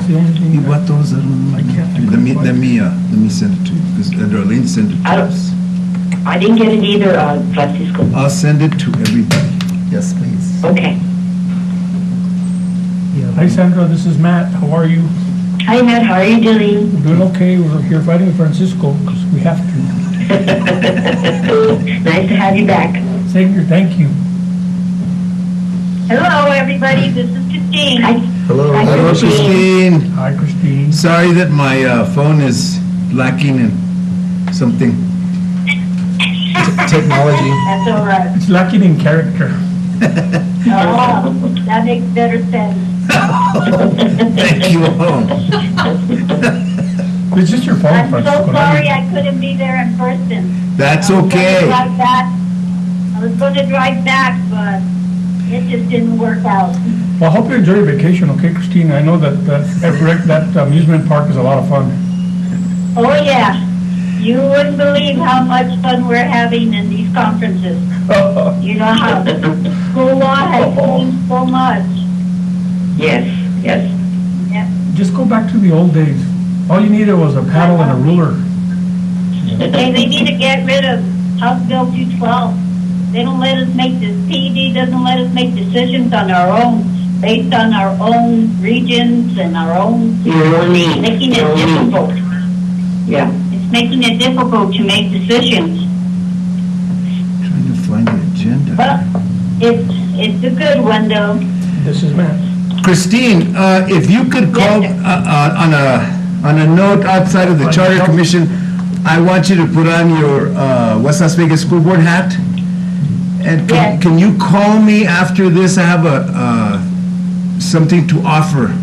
That's the only thing. You got those? I don't know. I can't. Let me send it to you, because Darlene sent it to us. I didn't get it either, Francisco. I'll send it to everybody. Yes, please. Okay. Hi Sandra, this is Matt. How are you? Hi, Matt. How are you doing? We're doing okay. We're here fighting with Francisco because we have to. Nice to have you back. Same here. Thank you. Hello, everybody. This is Christine. Hi. Hello. Hi, Hello, Christine. Hi, Christine. Sorry that my phone is lacking in something. Technology. That's all right. It's lacking in character. Oh, that makes better sense. Thank you all. It's just your phone, I'm Francisco. so sorry I couldn't be there in person. That's I was okay. going to drive back, but it just didn't work out. Well, I hope you enjoy your vacation, okay, Christine? I know that amusement park is a lot of fun. Oh, yeah. You wouldn't believe how much fun we're having in these conferences. You know how school law has changed so much. Yes. Yep. Just go back to the old days. All you needed was a paddle and a ruler. They need to get rid of House Bill 212. They don't let us make this, PED doesn't let us make decisions on our own, based on our own regions and our own, making it difficult. Yeah. It's making it difficult to make decisions. Trying to find the agenda. But it's a good one, though. This is Matt. Christine, if you could call on a note outside of the Charter Commission, I want you to put on your West Las Vegas School Board hat. And can you call me after this? I have something to offer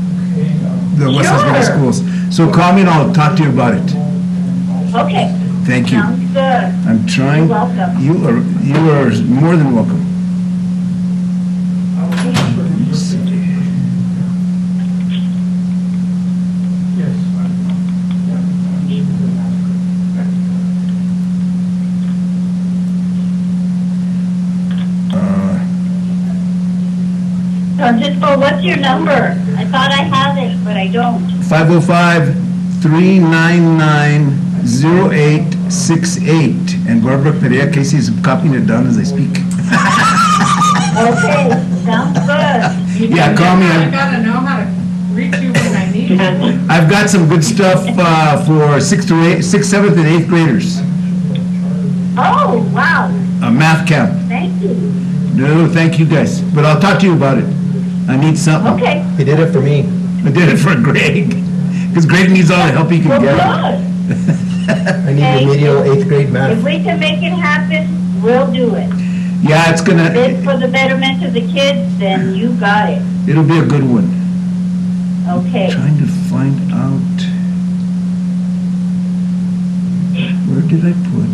the West Las Vegas schools. So call me and I'll talk to you about it. Okay. Thank you. Sounds good. I'm trying. You're welcome. You are more than welcome. Francisco, what's your number? I thought I had it, but I don't. 505-399-0868. And Barbara Perea Casey is copying it down as I speak. Okay, sounds good. Yeah, call me. I gotta know how to reach you when I need you. I've got some good stuff for 6th, 7th, and 8th graders. Oh, wow. A math camp. Thank you. No, thank you guys. But I'll talk to you about it. I need something. Okay. He did it for me. I did it for Greg. Because Greg needs all the help he can Well, get. good. I need remedial 8th grade If math. we can make it happen, we'll do it. Yeah, it's If it's gonna, for the betterment of the kids, then you got it. it'll be a good one. Okay. Trying to find out. Where did I put?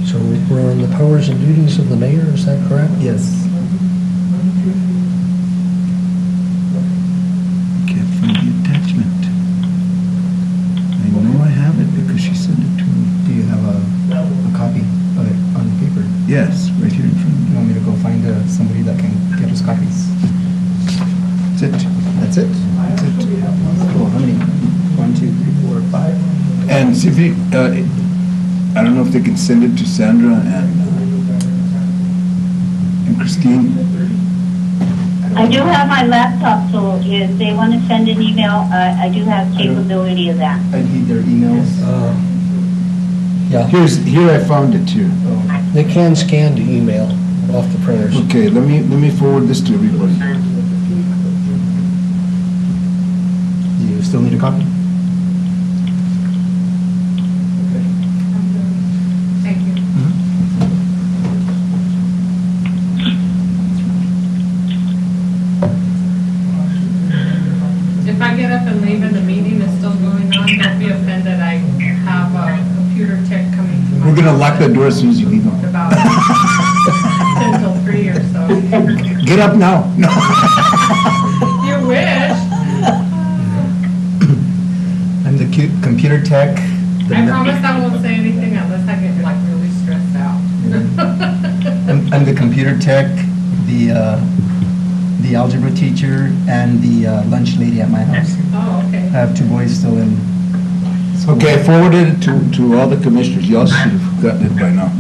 So we're on the powers and duties of the mayor, is that correct? Yes. Can't find the attachment. I know I have it because she sent it to me. Do you have a copy of it on paper? Yes, right here in front of You me. want me to go find somebody that can get us copies? That's it. That's it? That's it. Cool, how many? 1, 2, 3, 4, 5? And see if you, I don't know if they can send it to Sandra and Christine. I do have my laptop, so if they want to send an email, I do have capability of that. I need their emails. Yeah, Here I found it here. they can scan to email off the printers. Okay, let me forward this to everybody. You still need a copy? Thank you. If I get up and leave and the meeting is still going on, don't be offended. I have a computer tech coming to my We're gonna lock office the door as soon as you leave. About 10 till 3 or so. Get up now. No. You wish. I'm the computer tech. I promise I won't say anything unless I get like really stressed out. I'm the computer tech, the algebra teacher, and the lunch lady at my house. Oh, I okay. have 2 boys still in school. Okay, I forwarded it to all the commissioners. Y'all should have gotten it by now.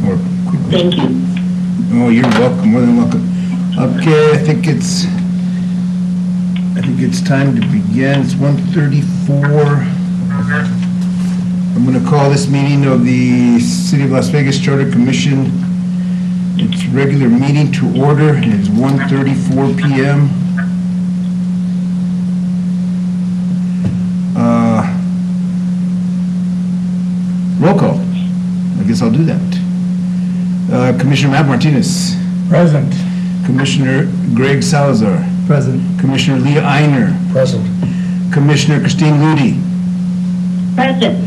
Or quickly. Thank you. Oh, you're welcome, more than welcome. Okay, I think it's time to begin. It's 1:34. I'm going to call this meeting of the City of Las Vegas Charter Commission, its regular meeting to order. It is 1:34 p.m. Roll call. I guess I'll do that. Commissioner Matt Martinez. Present. Commissioner Greg Salazar. Present. Commissioner Leah Einer. Present. Commissioner Christine Ludi. Present.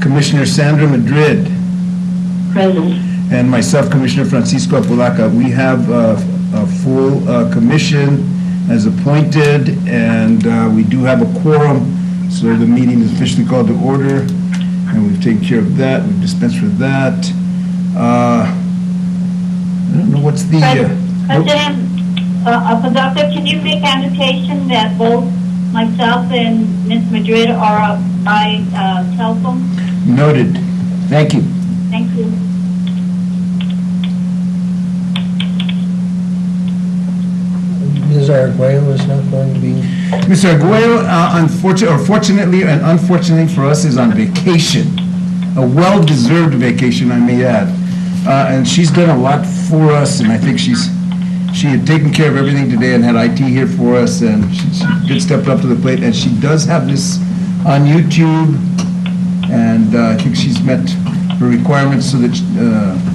Commissioner Sandra Madrid. Present. And myself, Commissioner Francisco Apolaca. We have a full commission as appointed, and we do have a quorum, so the meeting is officially called to order, and we've taken care of that. We've dispensed with that. I don't know what's the... President, Apodaca, can you make annotation that both myself and Ms. Madrid are by telephone? Noted. Thank you. Thank you. Ms. Arguello is not going to be, Mr. Arguello, fortunately and unfortunately for us, is on vacation. A well-deserved vacation, I may add. And she's done a lot for us, and I think she had taken care of everything today and had IT here for us, and she did step up to the plate. And she does have this on YouTube, and I think she's met her requirements so that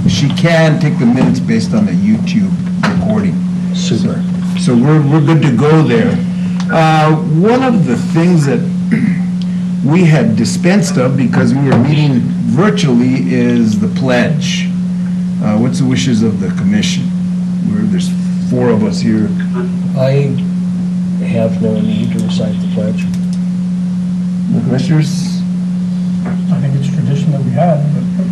she can take the minutes based on the YouTube recording. super. So we're good to go there. One of the things that we had dispensed of because we were meeting virtually is the pledge. What's the wishes of the commission? There's 4 of us here. I have no need to recite the pledge. The commissioners? I think it's tradition that we have,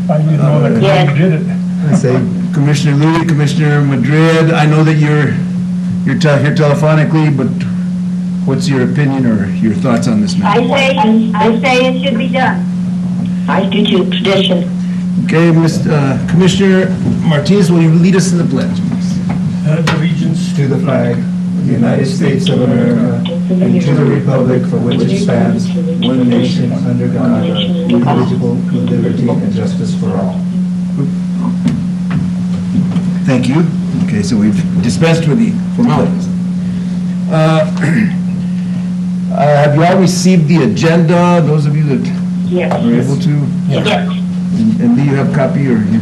but I didn't know that Yes. you did it. I say, Commissioner Louie, Commissioner Madrid, I know that you're here telephonically, but what's your opinion or your thoughts on this matter? I say it should be done. I do too, tradition. Okay, Commissioner Martinez, will you lead us in the pledge? Allegiance to the flag of the United States of America and to the republic for which it stands, one nation under God, indivisible, with liberty and justice for all. Thank you. Okay, so we've dispensed with the formalities. Have you all received the agenda, those of you that Yes. are able to? Yes. And do you have a copy, or you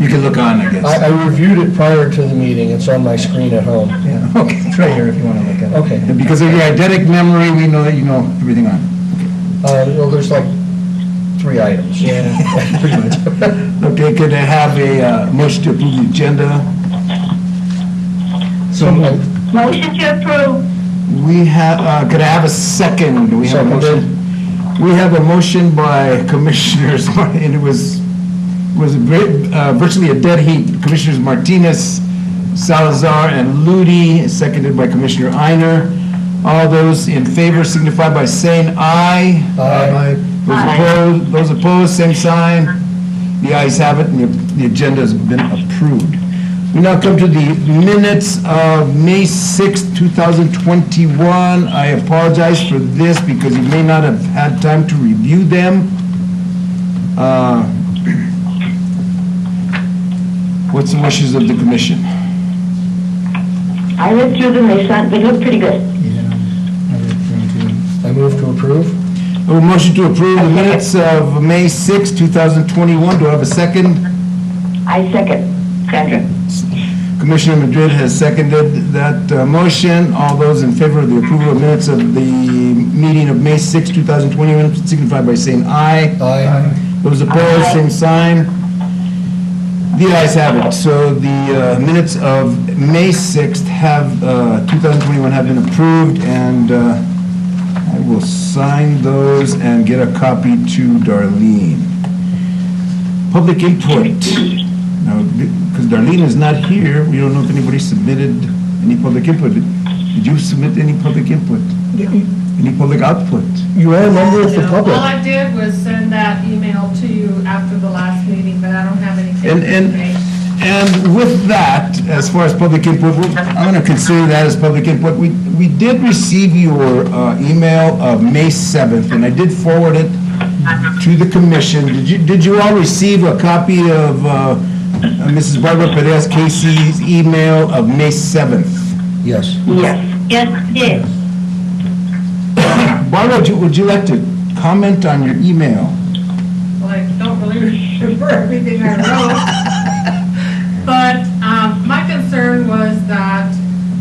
can look on, I guess? I reviewed it prior to the meeting. It's on my screen at home. Yeah, okay, it's right here if you want to look at it. Okay. And because of your eidetic memory, we know that you know everything on it. Well, there's like 3 items. Yeah, pretty much. Okay, could I have a motion to approve the agenda? So moved. Motion to approve. We have, could I have a second? Do we have a motion? We have a motion by Commissioners, and it was virtually a dead heat. Commissioners Martinez, Salazar, and Ludi, seconded by Commissioner Einer. All those in favor signify by saying aye. Aye. Those opposed, same sign. The ayes have it, and the agenda has been approved. We now come to the minutes of May 6th, 2021. I apologize for this because you may not have had time to review them. What's the wishes of the commission? I read through them, they look pretty good. Yeah, I read through them too. I move to approve. A motion to approve the minutes of May 6th, 2021. Do I have a second? I second. Sandra. Commissioner Madrid has seconded that motion. All those in favor of the approval of minutes of the meeting of May 6, 2021, signify by saying aye. Aye. Those opposed, same sign. The ayes have it. So the minutes of May 6th have, 2021 have been approved, and I will sign those and get a copy to Darlene. Public input. Now, because Darlene is not here, we don't know if anybody submitted any public input. Did you submit any public input? Any public output? You are a member of the No, public. all I did was send that email to you after the last meeting, but I don't have anything to say. And with that, as far as public input, I'm going to consider that as public input. We did receive your email of May 7th, and I did forward it to the commission. Did you all receive a copy of Mrs. Barbara Perez Casey's email of May 7th? Yes. Yes, yes. Barbara, would you like to comment on your email? Well, I don't really remember everything I wrote. But my concern was that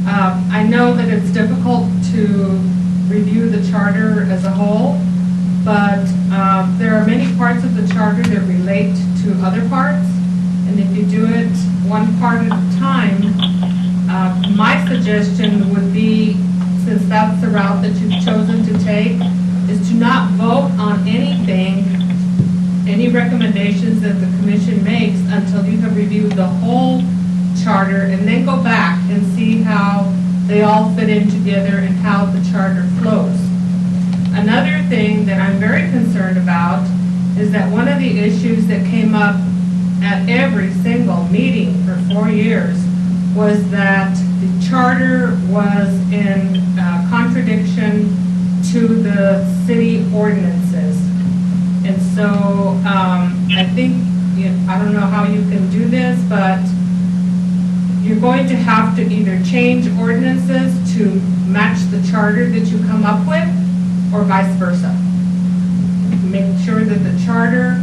I know that it's difficult to review the charter as a whole, but there are many parts of the charter that relate to other parts. And if you do it one part at a time, my suggestion would be, since that's the route that you've chosen to take, is to not vote on anything, any recommendations that the commission makes until you have reviewed the whole charter, and then go back and see how they all fit in together and how the charter flows. Another thing that I'm very concerned about is that one of the issues that came up at every single meeting for 4 years was that the charter was in contradiction to the city ordinances. And so I think, I don't know how you can do this, but you're going to have to either change ordinances to match the charter that you come up with, or vice versa. Make sure that the charter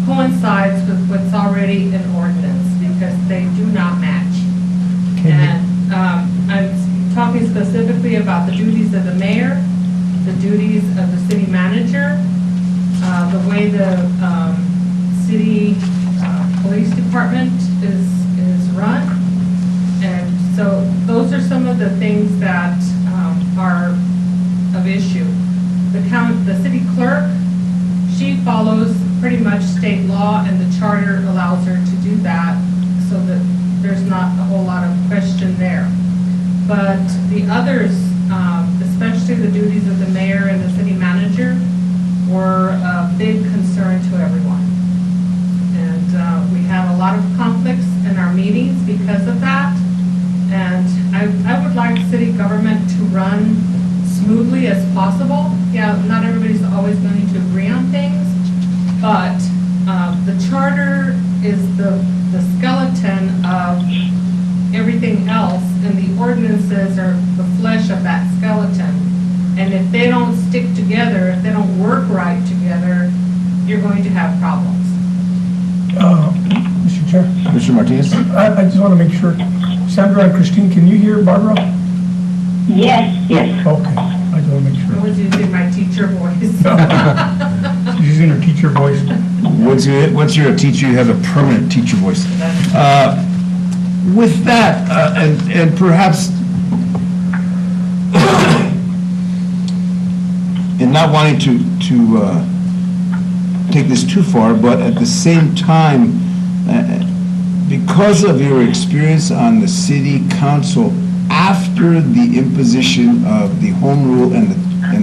coincides with what's already in ordinance, because they do not match. And I'm talking specifically about the duties of the mayor, the duties of the city manager, the way the city police department is run. And so those are some of the things that are of issue. The city clerk, she follows pretty much state law, and the charter allows her to do that, so that there's not a whole lot of question there. But the others, especially the duties of the mayor and the city manager, were a big concern to everyone. And we have a lot of conflicts in our meetings because of that. And I would like city government to run smoothly as possible. Yeah, not everybody's always going to agree on things, but the charter is the skeleton of everything else, and the ordinances are the flesh of that skeleton. And if they don't stick together, if they don't work right together, you're going to have problems. Mr. Chair, Mr. Martinez? I just want to make sure, Sandra and Christine, can you hear Barbara? Yes, yes. Okay, I just want to make I sure. was using my teacher voice. She's using her teacher voice. Once you're a teacher, you have a permanent teacher voice. With that, and perhaps, and not wanting to take this too far, but at the same time, because of your experience on the city council after the imposition of the home rule and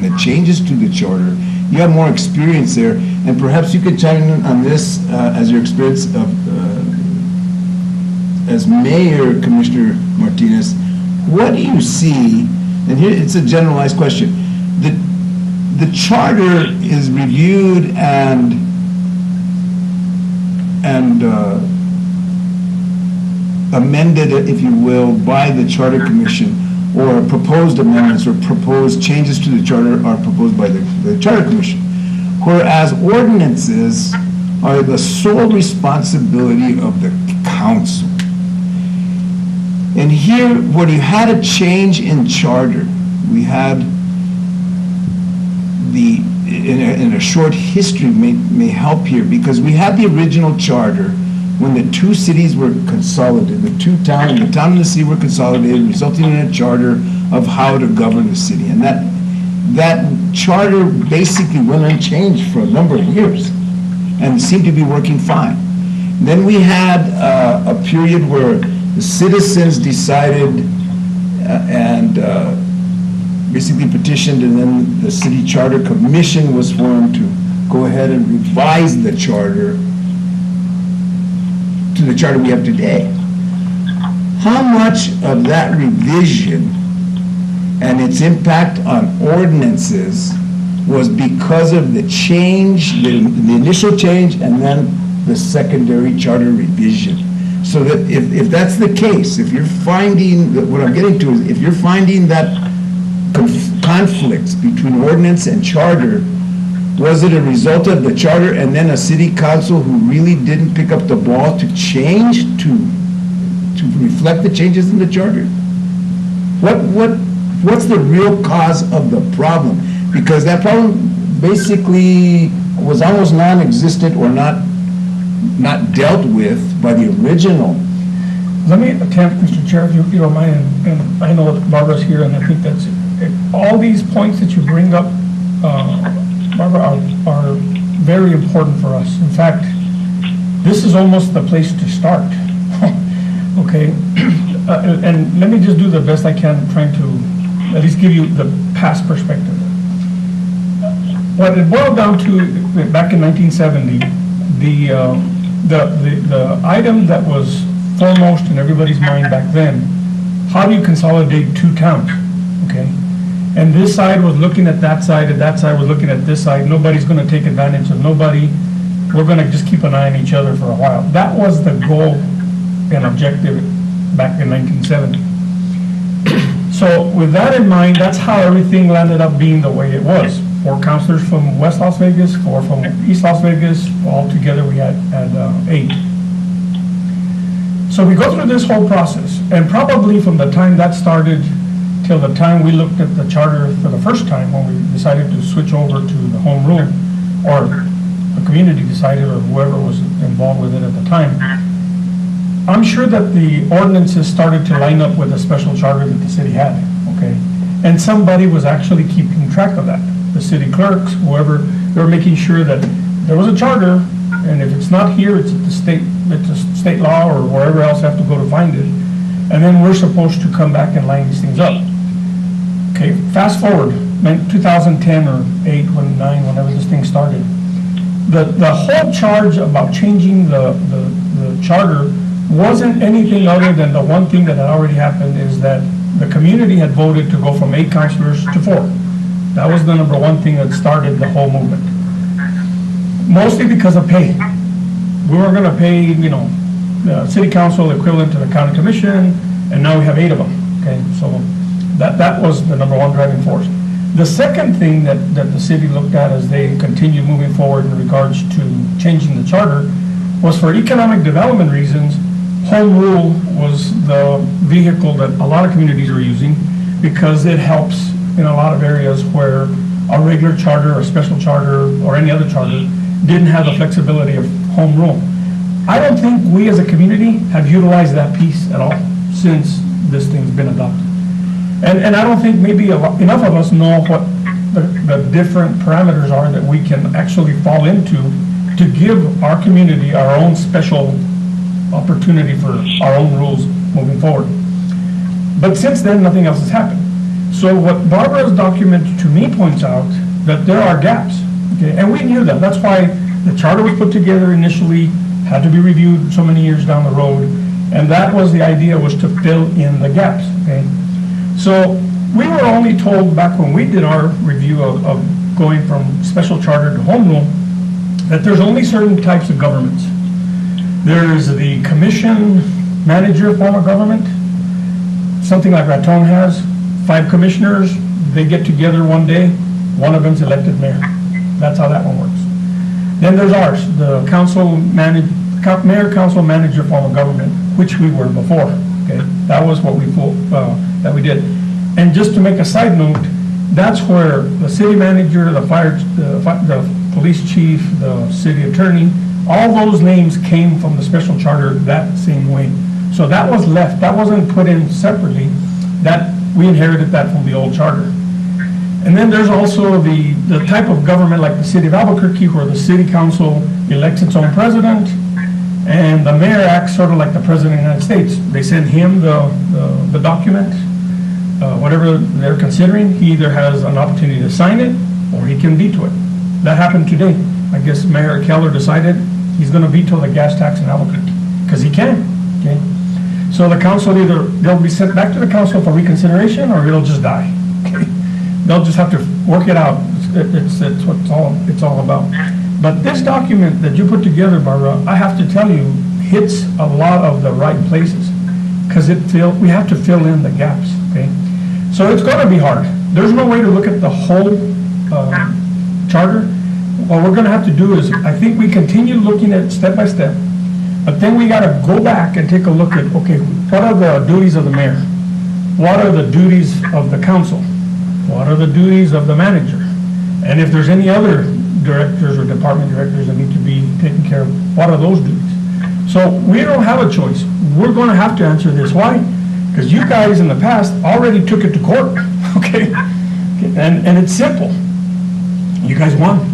the changes to the charter, you have more experience there, and perhaps you could chime in on this as your experience of as mayor, Commissioner Martinez. What do you see? And here it's a generalized question. The charter is reviewed and amended, if you will, by the Charter Commission, or proposed amendments or proposed changes to the charter are proposed by the Charter Commission. Whereas ordinances are the sole responsibility of the council. And here, when you had a change in charter, we had in a short history may help here, because we had the original charter when the two cities were consolidated, the town and the city were consolidated, resulting in a charter of how to govern the city. And that charter basically went unchanged for a number of years and seemed to be working fine. Then we had a period where the citizens decided and basically petitioned, and then the city charter commission was formed to go ahead and revise the charter to the charter we have today. How much of that revision and its impact on ordinances was because of the change, the initial change, and then the secondary charter revision? So that if that's the case, if you're finding, what I'm getting to is, if you're finding that conflicts between ordinance and charter, was it a result of the charter and then a city council who really didn't pick up the ball to change, to reflect the changes in the charter? What's the real cause of the problem? Because that problem basically was almost non-existent or not dealt with by the original. Let me attempt, Mr. Chair, if you don't mind, and I know that Barbara's here, and I think that's, all these points that you bring up, Barbara, are very important for us. In fact, this is almost the place to start, okay? And let me just do the best I can trying to at least give you the past perspective. What it boiled down to, back in 1970, the item that was foremost in everybody's mind back then, how do you consolidate two towns, okay? And this side was looking at that side, and that side was looking at this side. Nobody's gonna take advantage of nobody. We're gonna just keep an eye on each other for a while. That was the goal and objective back in 1970. So with that in mind, that's how everything landed up being the way it was. 4 councilors from West Las Vegas, 4 from East Las Vegas, all together we had 8. So we go through this whole process, and probably from the time that started till the time we looked at the charter for the first time, when we decided to switch over to the home rule, or the community decided, or whoever was involved with it at the time, I'm sure that the ordinances started to line up with the special charter that the city had, okay? And somebody was actually keeping track of that. The city clerks, whoever, they were making sure that there was a charter, and if it's not here, it's at the state law or wherever else have to go to find it. And then we're supposed to come back and line these things up. Okay, fast forward, 2010 or 8, 9, whenever this thing started. The whole charge about changing the charter wasn't anything other than the one thing that had already happened, is that the community had voted to go from 8 councilors to 4. That was the number one thing that started the whole movement. Mostly because of pay. We were gonna pay, the city council equivalent to the county commission, and now we have 8 of them, okay? So that was the number one driving force. The second thing that the city looked at as they continued moving forward in regards to changing the charter was, for economic development reasons, home rule was the vehicle that a lot of communities were using, because it helps in a lot of areas where a regular charter or special charter or any other charter didn't have the flexibility of home rule. I don't think we as a community have utilized that piece at all since this thing's been adopted. And I don't think maybe enough of us know what the different parameters are that we can actually fall into to give our community our own special opportunity for our own rules moving forward. But since then, nothing else has happened. So what Barbara's document to me points out, that there are gaps, okay? And we knew that. That's why the charter was put together initially, had to be reviewed so many years down the road, and that was the idea, was to fill in the gaps, okay? So we were only told back when we did our review of going from special charter to home rule, that there's only certain types of governments. There's the commission manager form of government, something like Raton has, 5 commissioners, they get together one day, one of them's elected mayor. That's how that one works. Then there's ours, the mayor council manager form of government, which we were before, okay? That was what we did. And just to make a side note, that's where the city manager, the police chief, the city attorney, all those names came from the special charter that same way. So that was left, that wasn't put in separately, that we inherited that from the old charter. And then there's also the type of government like the city of Albuquerque, where the city council elects its own president, And the mayor acts sort of like the president of the United States. They send him the document, whatever they're considering, he either has an opportunity to sign it or he can veto it. That happened today. I guess Mayor Keller decided he's gonna veto the gas tax in Albuquerque, because he can, okay? So the council either, they'll be sent back to the council for reconsideration or it'll just die, okay? They'll just have to work it out. It's what it's all about. But this document that you put together, Barbara, I have to tell you, hits a lot of the right places, because we have to fill in the gaps, okay? So it's gonna be hard. There's no way to look at the whole charter. What we're gonna have to do is, I think we continue looking at step by step, but then we gotta go back and take a look at, okay, what are the duties of the mayor? What are the duties of the council? What are the duties of the manager? And if there's any other directors or department directors that need to be taken care of, what are those duties? So we don't have a choice. We're gonna have to answer this. Why? Because you guys in the past already took it to court, okay? And it's simple. You guys won.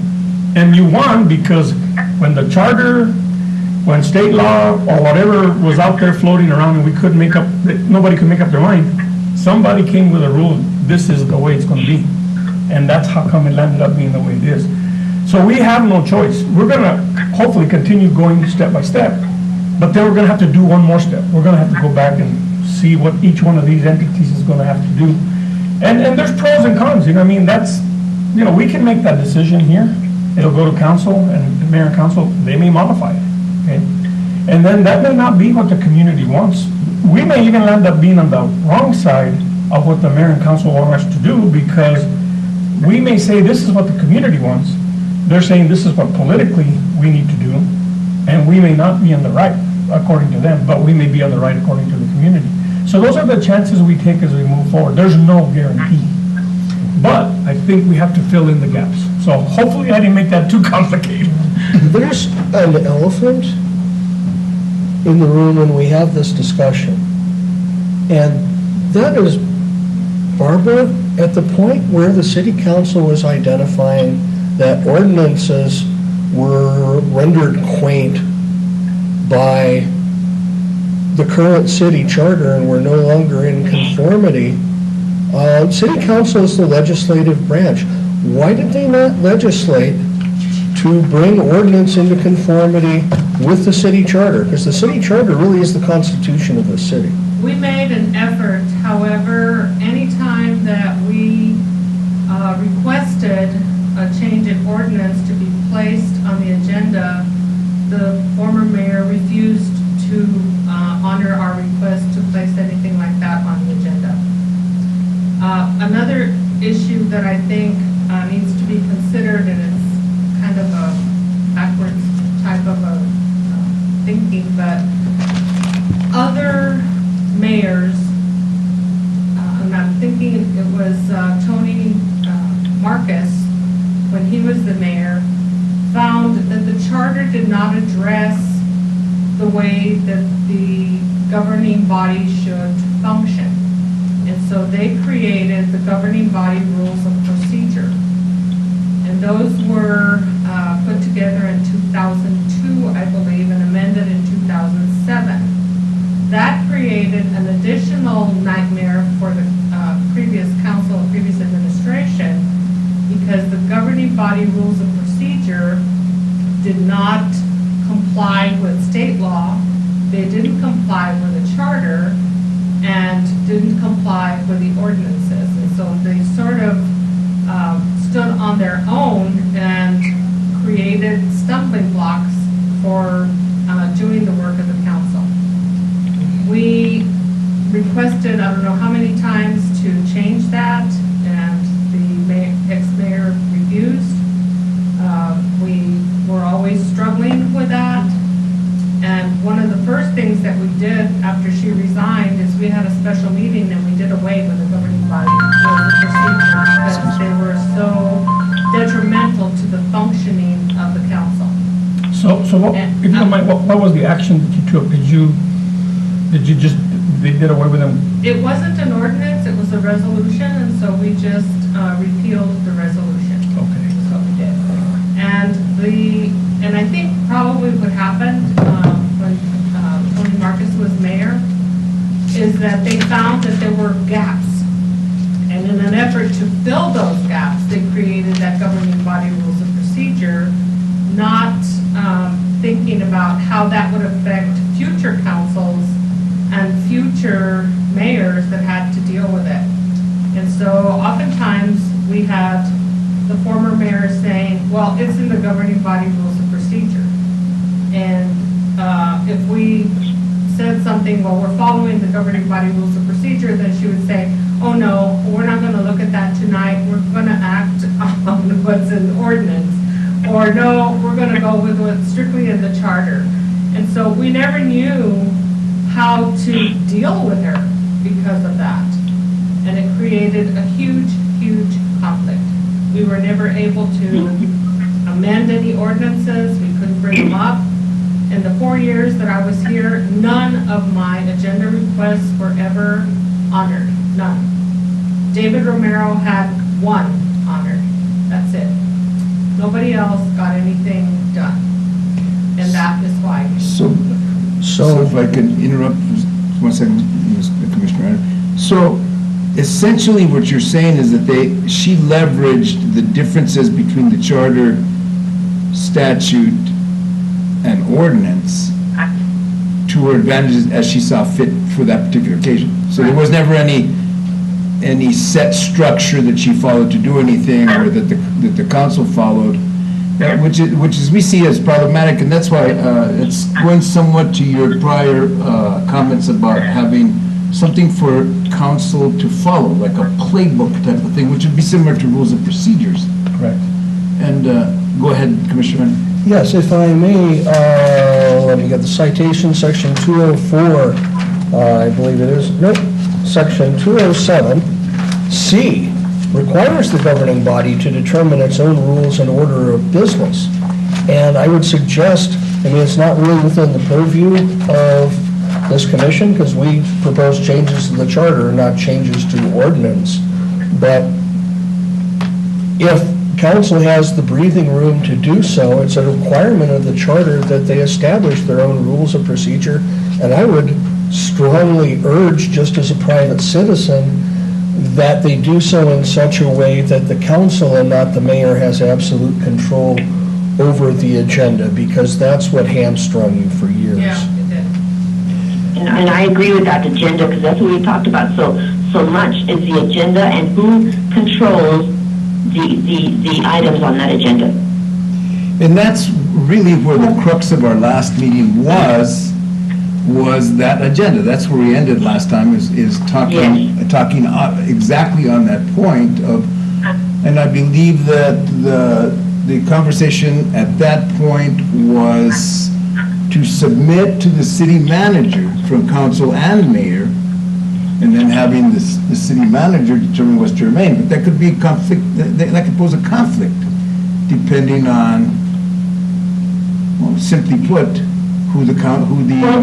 And you won because when the charter, when state law or whatever was out there floating around and we couldn't make up, nobody could make up their mind, somebody came with a rule, this is the way it's gonna be. And that's how come it landed up being the way it is. So we have no choice. We're gonna hopefully continue going step by step, but then we're gonna have to do one more step. We're gonna have to go back and see what each one of these entities is gonna have to do. And there's pros and cons, you know what I mean? That's, you know, we can make that decision here. It'll go to council and the mayor and council, they may modify it, okay? And then that may not be what the community wants. We may even end up being on the wrong side of what the mayor and council want us to do, because we may say this is what the community wants. They're saying this is what politically we need to do, and we may not be on the right according to them, but we may be on the right according to the community. So those are the chances we take as we move forward. There's no guarantee. But I think we have to fill in the gaps. So hopefully I didn't make that too complicated. There's an elephant in the room when we have this discussion. And that is, Barbara, at the point where the city council was identifying that ordinances were rendered quaint by the current city charter and were no longer in conformity, city council is the legislative branch. Why did they not legislate to bring ordinance into conformity with the city charter? Because the city charter really is the constitution of the city. We made an effort, however, anytime that we requested a change in ordinance to be placed on the agenda, the former mayor refused to honor our request to place anything like that on the agenda. Another issue that I think needs to be considered, and it's kind of a backwards type of a thinking, but other mayors, and I'm thinking it was Tony Marcus, when he was the mayor, found that the charter did not address the way that the governing body should function. And so they created the governing body rules of procedure. And those were put together in 2002, I believe, and amended in 2007. That created an additional nightmare for the previous council and previous administration, because the governing body rules of procedure did not comply with state law, they didn't comply with the charter, and didn't comply with the ordinances. And so they sort of stood on their own and created stumbling blocks for doing the work of the council. We requested, I don't know how many times, to change that, and the ex-mayor refused. We were always struggling with that. And one of the first things that we did after she resigned is we had a special meeting and we did away with the governing body rules of procedure because they were so detrimental to the functioning of the council. So what, if you don't mind, what was the action that you took? They did away with them? It wasn't an ordinance, it was a resolution, and so we just repealed the resolution. Okay. That's what we did. And I think probably what happened when when Tony Marcus was mayor, is that they found that there were gaps. And in an effort to fill those gaps, they created that governing body rules of procedure, not thinking about how that would affect future councils and future mayors that had to deal with it. And so oftentimes we had the former mayor saying, well, it's in the governing body rules of procedure. And if we said something, well, we're following the governing body rules of procedure, then she would say, oh no, we're not going to look at that tonight, we're going to act on what's in the ordinance. Or no, we're going to go with what's strictly in the charter. And so we never knew how to deal with her because of that. And it created a huge, huge conflict. We were never able to amend any ordinances, we couldn't bring them up. In the 4 years that I was here, none of my agenda requests were ever honored, none. David Romero had one honored, that's it. Nobody else got anything done, and that is why. So if I can interrupt for 1 second, Mr. Commissioner. So essentially what you're saying is that she leveraged the differences between the charter, statute, and ordinance to her advantages as she saw fit for that particular occasion. So there was never any set structure that she followed to do anything, or that the council followed, which is we see as problematic, and that's why it's going somewhat to your prior comments about having something for council to follow, like a playbook type of thing, which would be similar to rules of procedures. Correct. And go ahead, Commissioner. Yes, if I may, let me get the citation, section 204, I believe it is, nope, section 207C requires the governing body to determine its own rules and order of business. And I would suggest, I mean, it's not really within the purview of this commission, because we propose changes to the charter, not changes to ordinance. But if council has the breathing room to do so, it's a requirement of the charter that they establish their own rules of procedure. And I would strongly urge, just as a private citizen, that they do so in such a way that the council and not the mayor has absolute control over the agenda, because that's what hamstrung you for years. Yeah, it did. And I agree with that agenda, because that's what we talked about so much, is the agenda and who controls the items on that agenda. And that's really where the crux of our last meeting was that agenda. That's where we ended last time, is talking exactly on that point of, and I believe that the conversation at that point was to submit to the city manager from council and mayor, and then having the city manager determine what's germane. But that could be a conflict, that could pose a conflict, depending on, well, simply put, who the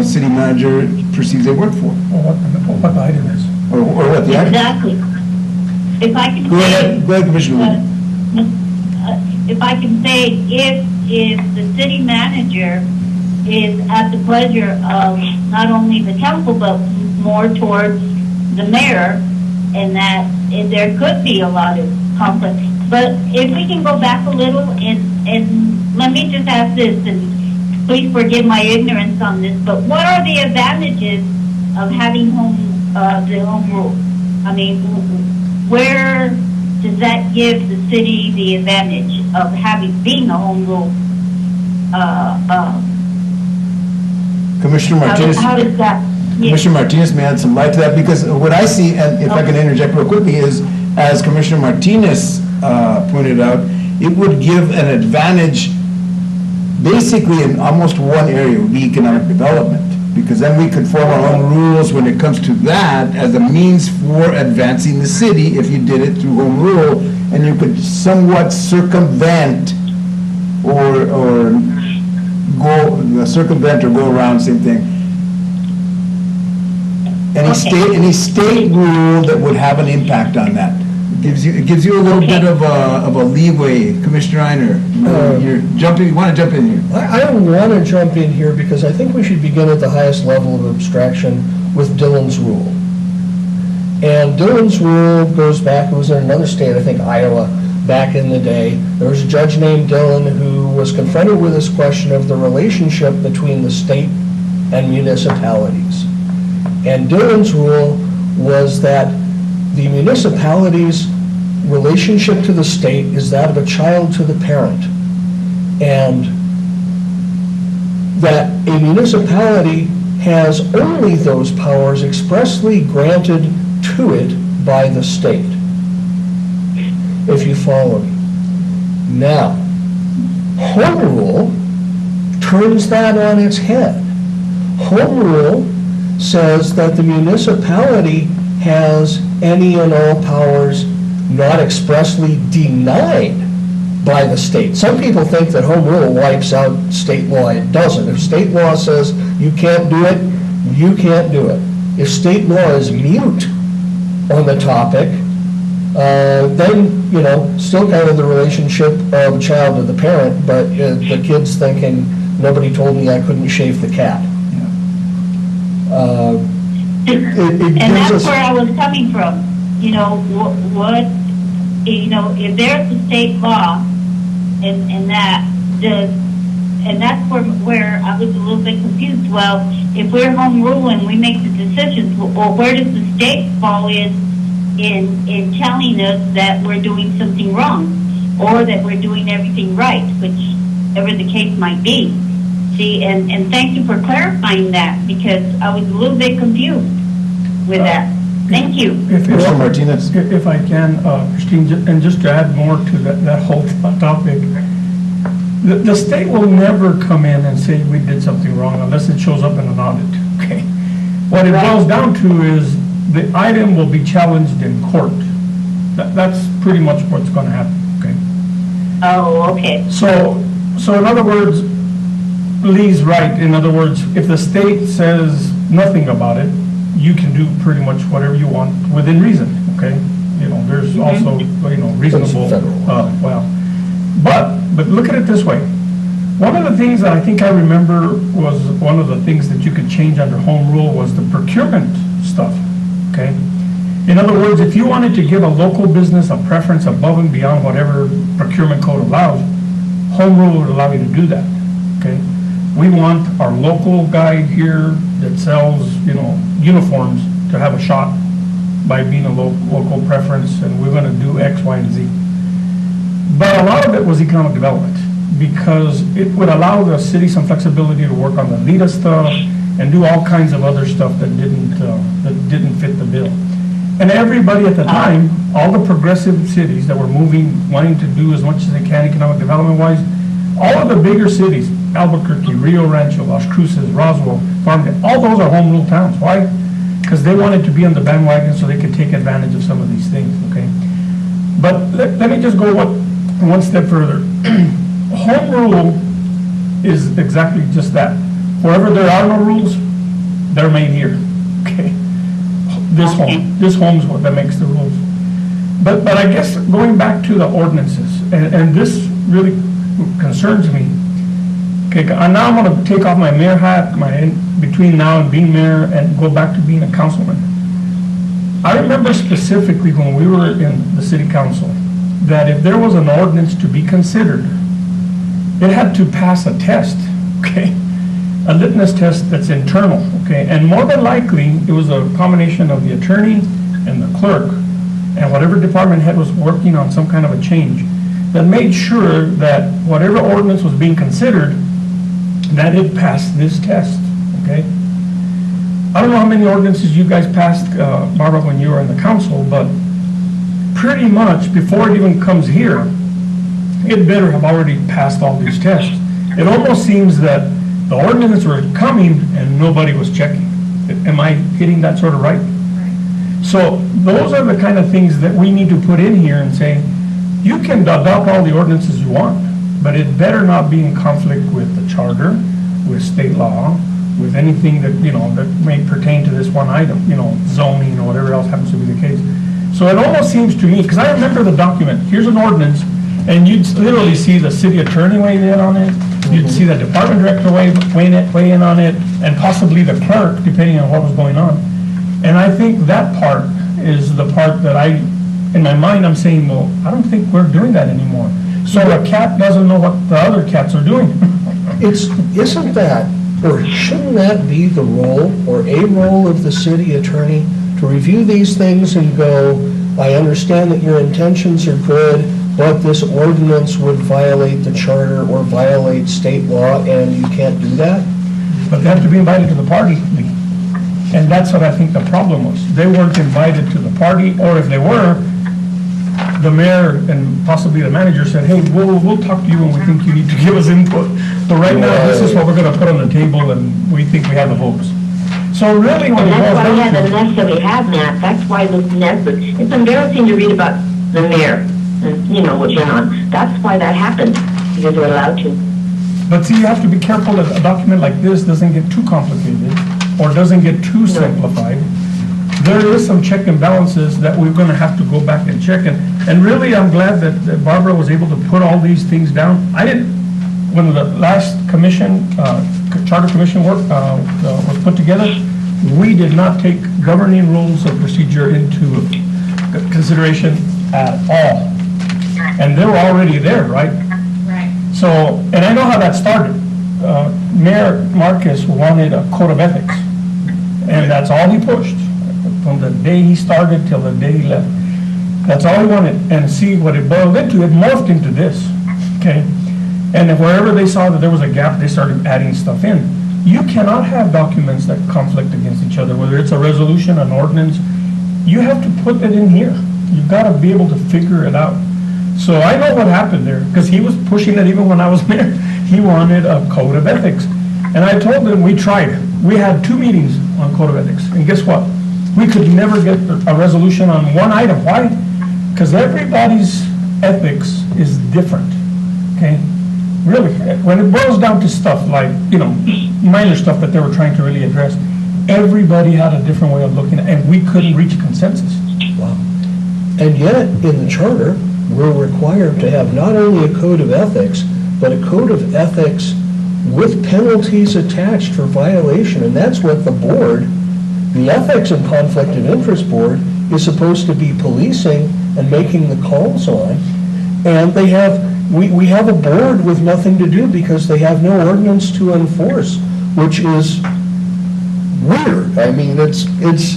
city manager perceives they work for. Or what the item is. Or what the item. Exactly. If I can Go ahead, Commissioner. if I can say, if the city manager is at the pleasure of not only the council, but more towards the mayor, and that there could be a lot of conflict. But if we can go back a little, and let me just ask this, and please forgive my ignorance on this, but what are the advantages of having the home rule? I mean, where does that give the city the advantage of being a home rule? Commissioner Martinez. How does that? Commissioner Martinez may add some light to that, because what I see, and if I can interject real quickly, is, as Commissioner Martinez pointed out, it would give an advantage basically in almost one area, would be economic development, because then we could form our own rules when it comes to that as a means for advancing the city if you did it through home rule, and you could somewhat circumvent or go around, same thing. Any state rule that would have an impact on that. It gives you a little bit of a leeway, Commissioner Reiner. You're jumping, you want to jump in here? I want to jump in here because I think we should begin at the highest level of abstraction with Dillon's rule. And Dillon's rule goes back, it was in another state, I think Iowa, back in the day. There was a judge named Dillon who was confronted with this question of the relationship between the state and municipalities. And Dillon's rule was that the municipality's relationship to the state is that of a child to the parent. And that a municipality has only those powers expressly granted to it by the state. If you follow me. Now, home rule turns that on its head. Home rule says that the municipality has any and all powers not expressly denied by the state. Some people think that home rule wipes out state law. It doesn't. If state law says you can't do it, you can't do it. If state law is mute on the topic, then, you know, still kind of the relationship of a child to the parent, but the kid's thinking, nobody told me I couldn't shave the cat. And that's where I was coming from. You know, you know, if there's a state law and that's where I was a little bit confused. Well, if we're home rule and we make the decisions, well, where does the state fall in telling us that we're doing something wrong or that we're doing everything right, whichever the case might be? See, and thank you for clarifying that, because I was a little bit confused with that. Thank you. Commissioner Martinez. If I can, Christine, and just to add more to that whole topic, the state will never come in and say we did something wrong unless it shows up in an audit, okay? What it boils down to is the item will be challenged in court. That's pretty much what's going to happen, okay? Oh, okay. So in other words, Lee's right. In other words, if the state says nothing about it, you can do pretty much whatever you want within reason, okay? You know, there's also, you know, reasonable, but look at it this way. One of the things that I think I remember was one of the things that you could change under home rule was the procurement stuff, okay? In other words, if you wanted to give a local business a preference above and beyond whatever procurement code allows, home rule would allow you to do that, okay? We want our local guy here that sells, you know, uniforms to have a shot by being a local preference, and we're going to do X, Y, and Z. But a lot of it was economic development, because it would allow the city some flexibility to work on the LEDA stuff and do all kinds of other stuff that didn't fit the bill. And everybody at the time, all the progressive cities that were moving, wanting to do as much as they can economic development-wise, all of the bigger cities, Albuquerque, Rio Rancho, Las Cruces, Roswell, Farmington, all those are home rule towns. Why? Because they wanted to be on the bandwagon so they could take advantage of some of these things, okay? But let me just go one step further. Home rule is exactly just that. Wherever there are no rules, they're made here, okay? This home is what that makes the rules. But I guess going back to the ordinances, and this really concerns me. Okay, now I'm going to take off my mayor hat, between now and being mayor, and go back to being a councilman. I remember specifically when we were in the city council that if there was an ordinance to be considered, it had to pass a test, okay? A litmus test that's internal, okay? And more than likely, it was a combination of the attorney and the clerk and whatever department head was working on some kind of a change that made sure that whatever ordinance was being considered, that it passed this test, okay? I don't know how many ordinances you guys passed, Barbara, when you were in the council, but pretty much before it even comes here, it better have already passed all these tests. It almost seems that the ordinances were coming and nobody was checking. Am I hitting that sort of right? So those are the kind of things that we need to put in here and say, you can adopt all the ordinances you want, but it better not be in conflict with the charter, with state law, with anything that, you know, that may pertain to this one item, you know, zoning or whatever else happens to be the case. So it almost seems to me, because I remember the document, here's an ordinance, and you'd literally see the city attorney weigh in on it, you'd see the department director weigh in on it, and possibly the clerk, depending on what was going on. And I think that part is the part that in my mind, I'm saying, well, I don't think we're doing that anymore. So a cat doesn't know what the other cats are doing. Isn't that, or shouldn't that be the role, or a role of the city attorney to review these things and go, I understand that your intentions are good, but this ordinance would violate the charter or violate state law, and you can't do that? But they have to be invited to the party, Lee. And that's what I think the problem was. They weren't invited to the party, or if they were, the mayor and possibly the manager said, hey, we'll talk to you when we think you need to give us input. But right now, this is what we're gonna put on the table, and we think we have the votes. So really, when And it that's boils why we have the down to, mess that we have, Matt. That's why this mess, it's embarrassing to read about the mayor, and you know what you're on. That's why that happened, because we're allowed to. but see, you have to be careful that a document like this doesn't get too complicated, or doesn't get too simplified. There is some check and balances that we're gonna have to go back and check, and really, I'm glad that Barbara was able to put all these things down. I didn't, when the last commission, charter commission work, was put together, we did not take governing rules of procedure into consideration at all. And they were already there, right? Right. So, and I know how that started. Mayor Marcus wanted a code of ethics, and that's all he pushed. From the day he started till the day he left. That's all he wanted, and see what it boiled into, it morphed into this, okay? And if wherever they saw that there was a gap, they started adding stuff in. You cannot have documents that conflict against each other, whether it's a resolution, an ordinance. You have to put it in here. You've got to be able to figure it out. So I know what happened there, because he was pushing it even when I was mayor. He wanted a code of ethics. And I told him, we tried. We had 2 meetings on code of ethics, and guess what? We could never get a resolution on one item. Why? Because everybody's ethics is different, okay? Really, when it boils down to stuff like, minor stuff that they were trying to really address, everybody had a different way of looking at it, and we couldn't reach a consensus. Wow. And yet, in the charter, we're required to have not only a code of ethics, but a code of ethics with penalties attached for violation, and that's what the board, the Ethics and Conflict of Interest Board, is supposed to be policing and making the calls on. And they have, we have a board with nothing to do because they have no ordinance to enforce, which is weird. I mean, it's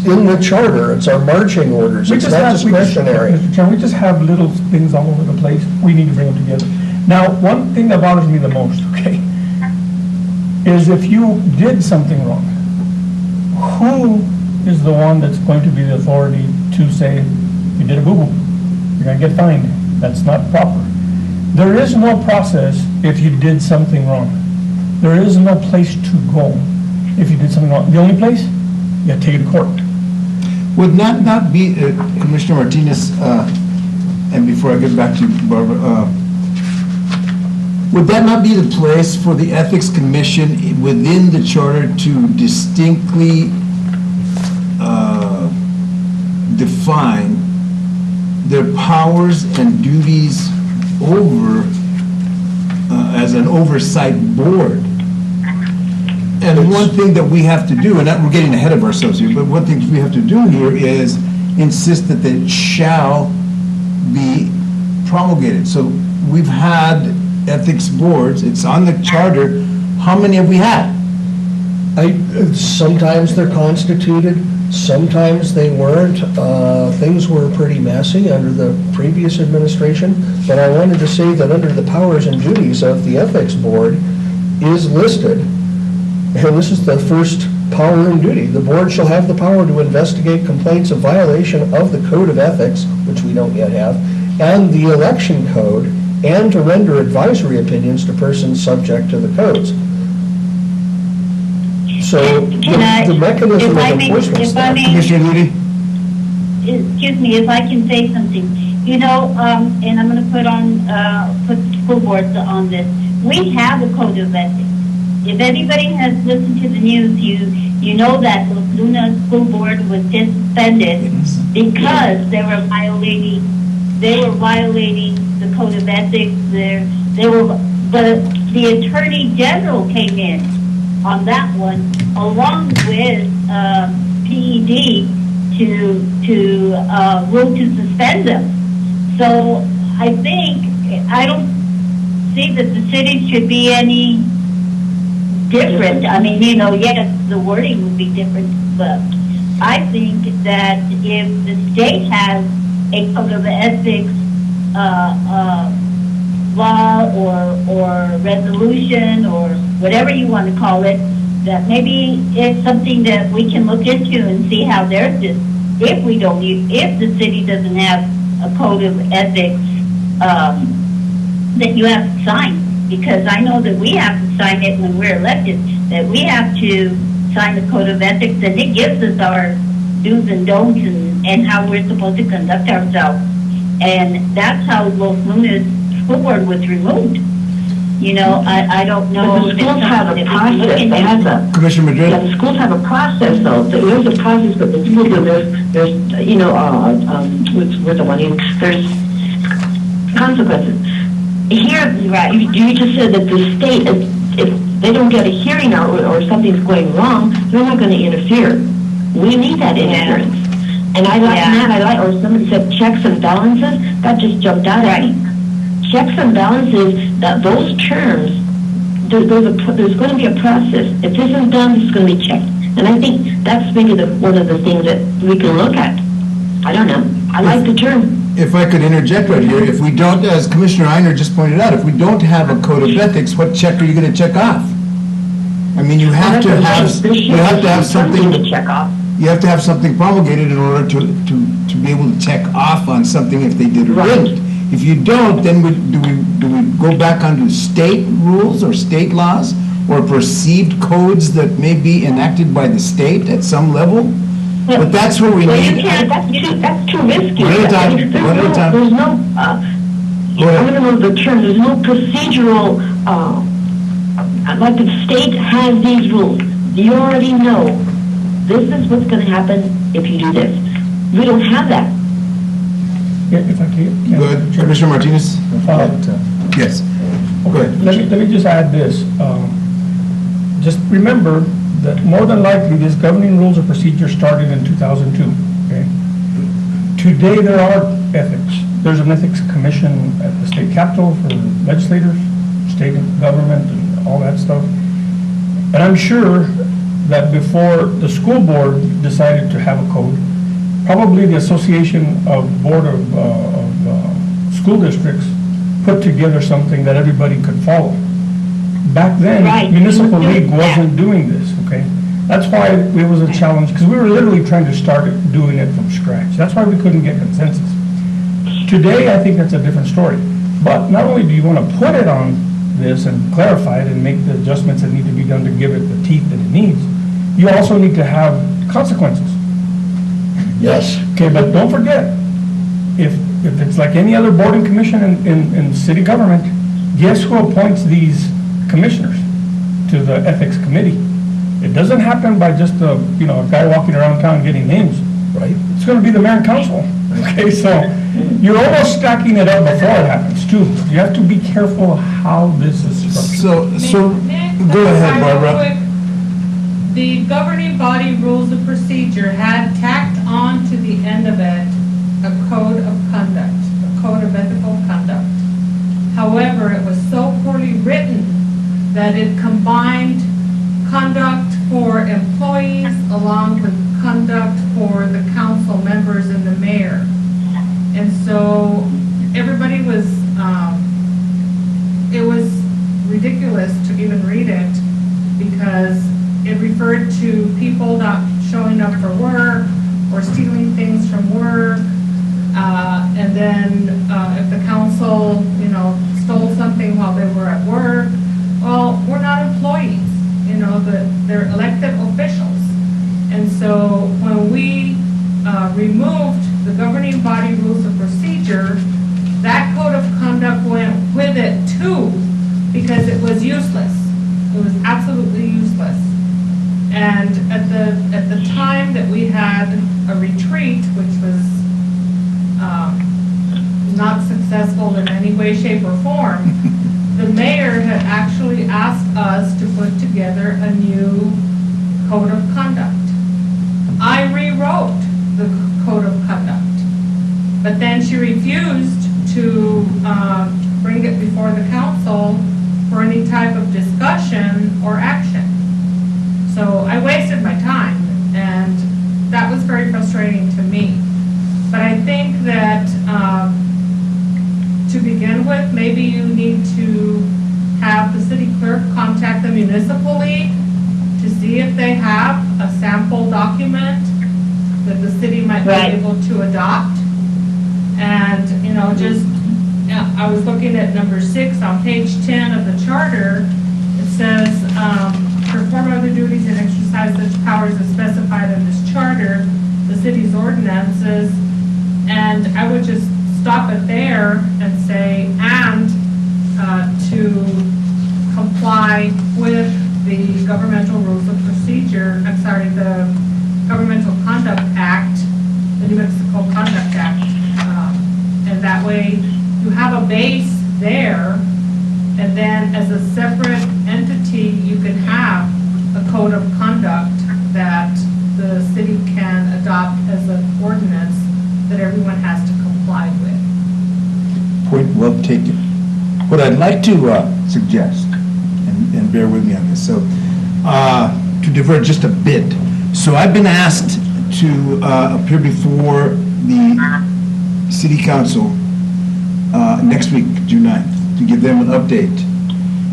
in the charter, it's our marching orders, it's not discretionary. Mr. Chairman, we just have little things all over the place. We need to bring them together. Now, one thing that bothers me the most, okay, is if you did something wrong, who is the one that's going to be the authority to say, you did a boo-boo, you're gonna get fined, that's not proper. There is no process if you did something wrong. There is no place to go if you did something wrong. The only place, you have to take it to court. Would not be, Commissioner Martinez, and before I get back to you, Barbara, would that not be the place for the Ethics Commission within the charter to distinctly define their powers and duties over, as an oversight board? And one thing that we have to do, and we're getting ahead of ourselves here, but one thing we have to do here is insist that it shall be promulgated. So we've had ethics boards, it's on the charter. How many have we had? Sometimes they're constituted, sometimes they weren't. Things were pretty messy under the previous administration, but I wanted to say that under the powers and duties of the ethics board is listed, and this is the first power and duty. The board shall have the power to investigate complaints of violation of the code of ethics, which we don't yet have, and the election code, and to render advisory opinions to persons subject to the codes. So the mechanism of enforcement staff. Commissioner Moody? Excuse me, if I can say something. And I'm going to put school boards on this. We have a code of ethics. If anybody has listened to the news, You know that Los Lunas School Board was just suspended because they were violating the code of ethics. The Attorney General came in on that one, along with PED to rule to suspend them. So I don't see that the city should be any different. I mean, yes, the wording would be different, but I think that if the state has a code of ethics law or resolution or whatever you want to call it, that maybe it's something that we can look into and see how theirs is. If the city doesn't have a code of ethics that you have to sign, because I know that we have to sign it when we're elected, that we have to sign the code of ethics, and it gives us our do's and don'ts and how we're supposed to conduct ourselves. And that's how Los Lunas School Board was removed. I don't know. But the schools have a process. They have Commissioner Madrid? the schools have a process, though. There's a process, but the schools, there's with the one, there's consequences. Here, right, you just said that the state, if they don't get a hearing or something's going wrong, they're not going to interfere. We need that interference. And I like that. Or somebody said checks and balances. That just jumped out at me. Checks and balances, those terms, there's going to be a process. If this is done, this is going to be checked. And I think that's maybe one of the things that we can look at. I don't know. I like the term. If I could interject right here, if we don't, as Commissioner Einer just pointed out, if we don't have a code of ethics, what check are you going to check off? I mean, you have to have something to check off. You have to have something promulgated in order to be able to check off on something if they did or didn't. If you don't, then do we go back onto state rules or state laws or perceived codes that may be enacted by the state at some level? But that's where we need. That's too risky. One at a time. There's no. I'm going to know the term. There's no procedural. Like the state has these rules. You already know this is what's going to happen if you do this. We don't have that. Yeah, if I can. Go ahead, Commissioner Martinez. Yes. Okay, let me just add this. Just remember that more than likely, this governing rules of procedure started in 2002, okay? Today, there are ethics. There's an ethics commission at the state capitol for legislators, state government, and all that stuff. And I'm sure that before the school board decided to have a code, probably the Association of Board of School Districts put together something that everybody could follow. Back then, Municipal League wasn't doing this, okay? That's why it was a challenge, because we were literally trying to start doing it from scratch. That's why we couldn't get consensus. Today, I think that's a different story. But not only do you want to put it on this and clarify it and make the adjustments that need to be done to give it the teeth that it needs, you also need to have consequences. Yes. Okay, but don't forget, if it's like any other board and commission in city government, guess who appoints these commissioners to the ethics committee? It doesn't happen by just a guy walking around town getting names. Right. It's going to be the mayor and council. Okay, so you're almost stacking it up before it happens too. You have to be careful how this is structured. So go ahead, Barbara. The governing body rules of procedure had tacked on to the end of it a code of conduct, a code of ethical conduct. However, it was so poorly written that it combined conduct for employees along with conduct for the council members and the mayor. And so everybody was, it was ridiculous to even read it because it referred to people not showing up for work or stealing things from work. And then if the council, stole something while they were at work, well, we're not employees, they're elected officials. And so when we removed the governing body rules of procedure, that code of conduct went with it too, because it was useless. It was absolutely useless. And at the time that we had a retreat, which was not successful in any way, shape, or form, the mayor had actually asked us to put together a new code of conduct. I rewrote the code of conduct, but then she refused to bring it before the council for any type of discussion or action. So I wasted my time, and that was very frustrating to me. But I think that to begin with, maybe you need to have the city clerk contact the municipal league to see if they have a sample document that the city might be Right. able to adopt. And, you know, just, I was looking at number 6 on page 10 of the charter. It says, perform other duties and exercise such powers as specified in this charter, the city's ordinances. And I would just stop it there and say, and to comply with the governmental rules of procedure, the Governmental Conduct Act, the New Mexico Conduct Act. And that way you have a base there, and then as a separate entity, you can have a code of conduct that the city can adopt as an ordinance that everyone has to comply with. Point well taken. What I'd like to suggest, and bear with me on this, so to divert just a bit. So I've been asked to appear before the city council next week, June 9th, to give them an update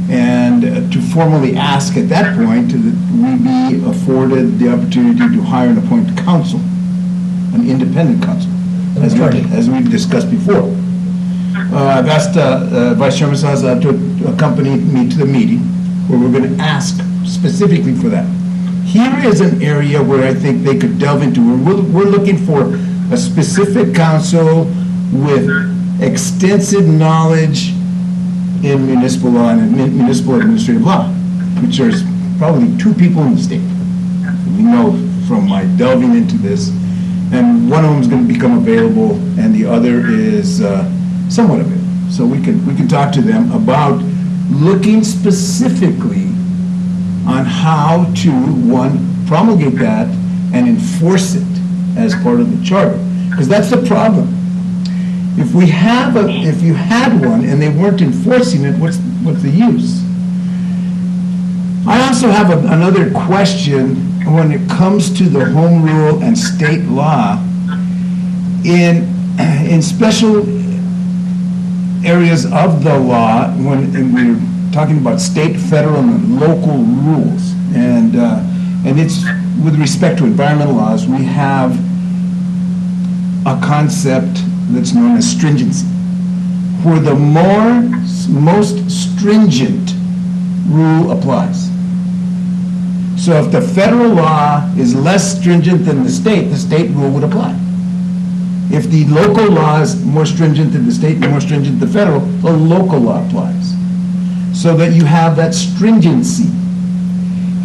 and to formally ask at that point that we be afforded the opportunity to hire and appoint counsel, an independent counsel, as we discussed before. I've asked Vice Chairman Saza to accompany me to the meeting where we're going to ask specifically for that. Here is an area where I think they could delve into. We're looking for a specific counsel with extensive knowledge in municipal law and municipal administrative law, which there's probably 2 people in the state. We know from my delving into this, and one of them is going to become available, and the other is somewhat available. So we can talk to them about looking specifically on how to, one, promulgate that and enforce it as part of the charter, because that's the problem. If you had one and they weren't enforcing it, what's the use? I also have another question when it comes to the home rule and state law. In special areas of the law, when we're talking about state, federal, and local rules, and it's with respect to environmental laws, we have a concept that's known as stringency, where the most stringent rule applies. So if the federal law is less stringent than the state rule would apply. If the local law is more stringent than the state and more stringent than the federal, the local law applies. So that you have that stringency.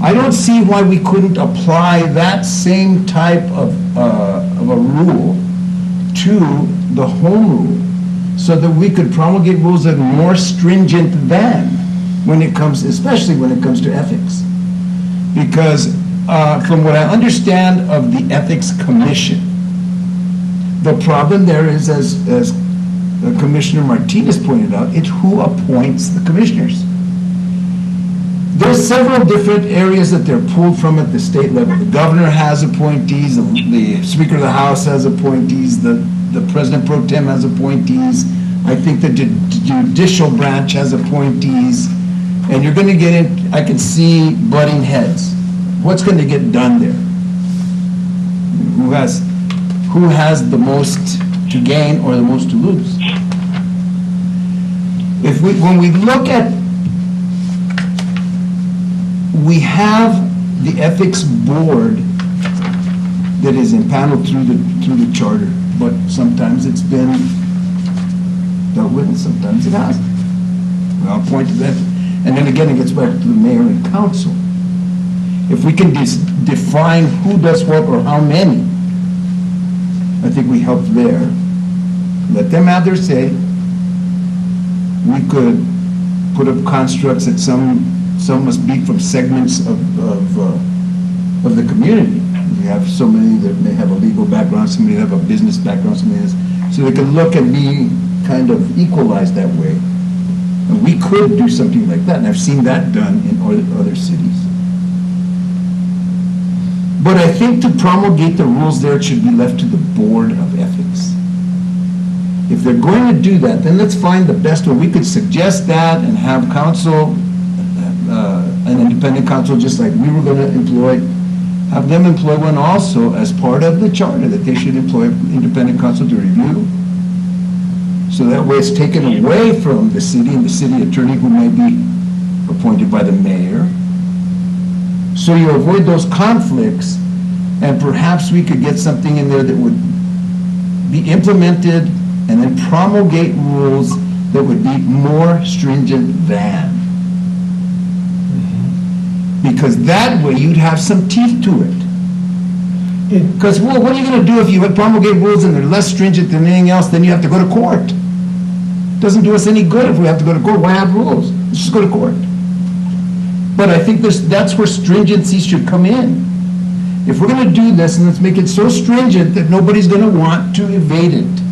I don't see why we couldn't apply that same type of a rule to the home rule, so that we could promulgate rules that are more stringent than especially when it comes to ethics. Because from what I understand of the Ethics Commission, the problem there is, as Commissioner Martinez pointed out, it's who appoints the commissioners. There's several different areas that they're pulled from at the state level. The governor has appointees, the Speaker of the House has appointees, the President Pro Tem has appointees, I think the judicial branch has appointees, and you're going to get in, I can see butting heads. What's going to get done there? Who has the most to gain or the most to lose? When we look at, we have the ethics board that is impaneled through the charter, but sometimes it's been dealt with and sometimes it hasn't. Well, I'll point to that. And then again, it gets back to the mayor and council. if we can define who does what or how many, I think we help there. Let them have their say. We could put up constructs that some must be from segments of the community. We have so many that may have a legal background, somebody that have a business background, somebody else. So they can look and be kind of equalized that way. And we could do something like that, and I've seen that done in other cities. But I think to promulgate the rules there, it should be left to the Board of Ethics. If they're going to do that, then let's find the best one. We could suggest that and have counsel, an independent counsel, just like we were going to employ, have them employ one also as part of the charter, that they should employ independent counsel to review. So that way it's taken away from the city and the city attorney who may be appointed by the mayor. So you avoid those conflicts, and perhaps we could get something in there that would be implemented and then promulgate rules that would be more stringent than. Because that way you'd have some teeth to it. Because, well, what are you going to do if you promulgate rules and they're less stringent than anything else? Then you have to go to court. Doesn't do us any good if we have to go to court. Why have rules? Let's just go to court. But I think that's where stringency should come in. If we're going to do this, and let's make it so stringent that nobody's going to want to evade it.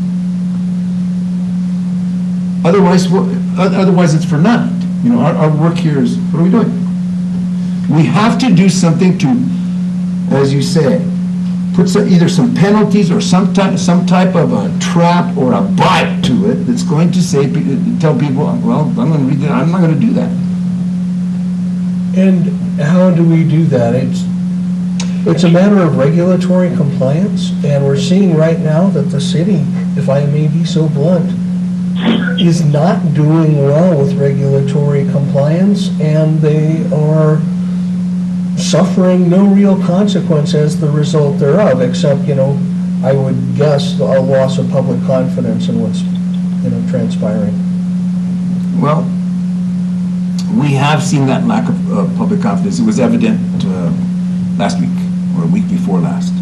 Otherwise it's for naught. You know, our work here is, what are we doing? We have to do something to, as you say, put either some penalties or some type of a trap or a bite to it that's going to tell people, well, I'm going to read that. I'm not going to do that. And how do we do that? It's a matter of regulatory compliance, and we're seeing right now that the city, if I may be so blunt, is not doing well with regulatory compliance, and they are suffering no real consequence as the result thereof, except, I would guess a loss of public confidence in what's, transpiring. Well, we have seen that lack of public confidence. It was evident last week, or a week before last,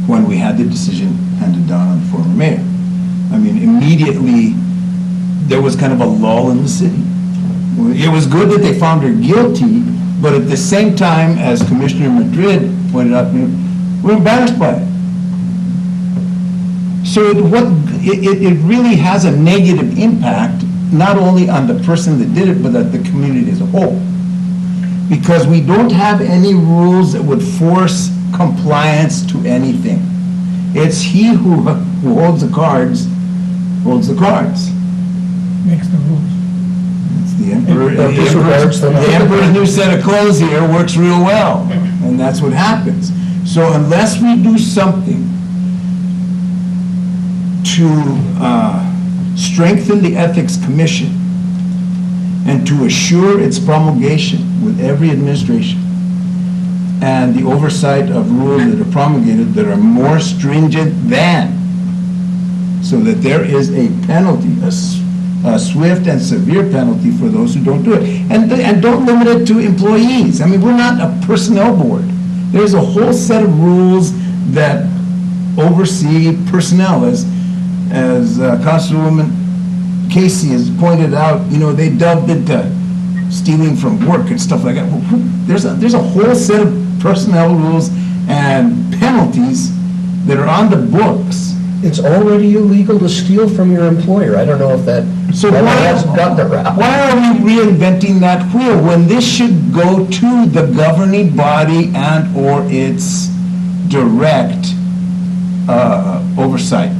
when we had the decision handed down on the former mayor. I mean, immediately, there was kind of a lull in the city. It was good that they found her guilty, but at the same time, as Commissioner Madrid pointed out, we're embarrassed by it. So it really has a negative impact, not only on the person that did it, but at the community as a whole. Because we don't have any rules that would force compliance to anything. It's he who holds the cards, holds the cards. Makes the rules. It's the emperor. Disregards them. The emperor's new set of clothes here works real well, and that's what happens. So unless we do something to strengthen the Ethics Commission and to assure its promulgation with every administration and the oversight of rules that are promulgated that are more stringent than, so that there is a penalty, a swift and severe penalty for those who don't do it. And don't limit it to employees. I mean, we're not a personnel board. There's a whole set of rules that oversee personnel. As Councilwoman Casey has pointed out, they dubbed it stealing from work and stuff like that. There's a whole set of personnel rules and penalties that are on the books. It's already illegal to steal from your employer. I don't know if that hasn't got the rap. Why are we reinventing that wheel when this should go to the governing body and or its direct oversight?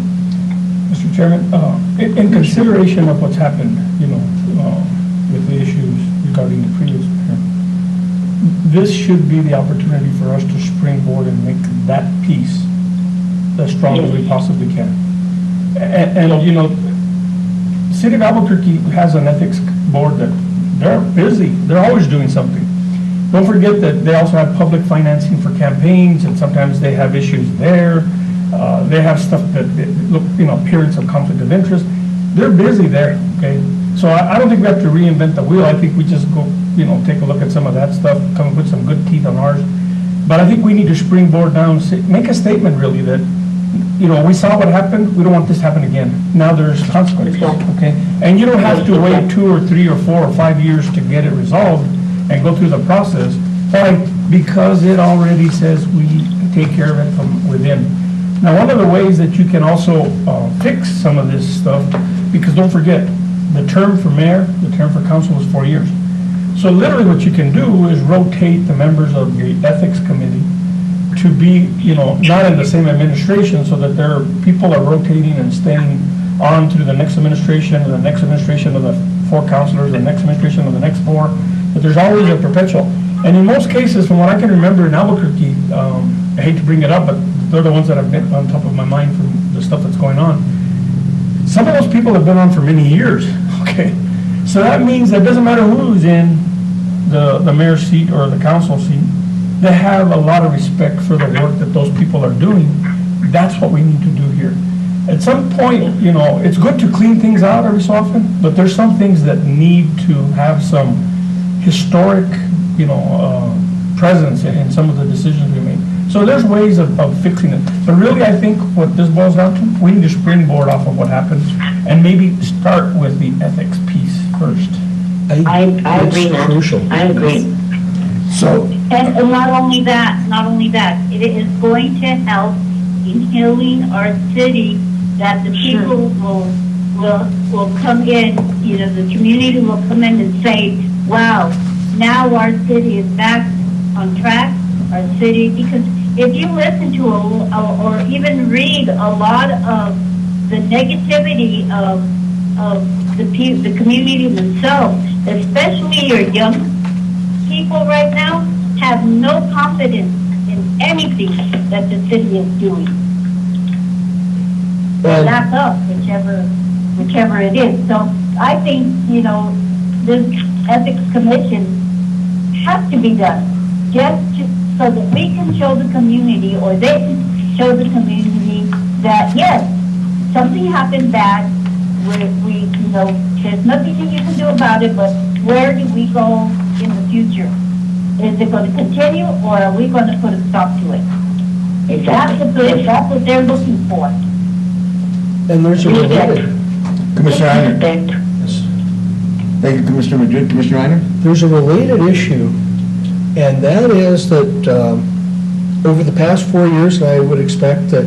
Mr. Chairman, in consideration of what's happened, with the issues regarding the previous mayor, this should be the opportunity for us to springboard and make that piece as strong as we possibly can. And City of Albuquerque has an ethics board that they're busy. They're always doing something. Don't forget that they also have public financing for campaigns, and sometimes they have issues there. They have stuff that look, appearance of conflict of interest. they're busy there, okay? So I don't think we have to reinvent the wheel. I think we just go, take a look at some of that stuff, come up with some good teeth on ours. But I think we need to springboard down, make a statement really that, we saw what happened, we don't want this to happen again. Now there's consequences, okay? And you don't have to wait 2 or 3 or 4 or 5 years to get it resolved and go through the process. Why? Because it already says we take care of it from within. Now, one of the ways that you can also fix some of this stuff, because don't forget, the term for mayor, the term for council is 4 years. So literally what you can do is rotate the members of the ethics committee to be, not in the same administration, so that people are rotating and staying on through the next administration, and the next administration of the 4 councilors, the next administration of the next 4, but there's always a perpetual. And in most cases, from what I can remember in Albuquerque, I hate to bring it up, but they're the ones that have been on top of my mind from the stuff that's going on. Some of those people have been on for many years, okay? So that means that it doesn't matter who's in the mayor's seat or the council seat, they have a lot of respect for the work that those people are doing. That's what we need to do here. At some point, it's good to clean things out every so often, but there's some things that need to have some historic, presence in some of the decisions we make. So there's ways of fixing it. But really, I think what this boils down to, we need to springboard off of what happened and maybe start with the ethics piece first. I agree, It's Matt. crucial. I agree. So, And not only that, it is going to help in healing our city, that the people will come in, the community will come in and say, wow, now our city is back on track, our city, because if you listen to or even read a lot of the negativity of the community themselves, especially your young people right now, have no confidence in anything that the city is doing. They back up, whichever it is. So I think, this ethics commission has to be done, so that we can show the community, or they can show the community that, yes, something happened bad, there's nothing you can do about it, but where do we go in the future? Is it going to continue, or are we going to put a stop to it? That's what they're looking for. And there's a related, Commissioner Reiner. Thank you, Commissioner Madrid. Commissioner Reiner? there's a related issue, and that is that over the past 4 years, and I would expect that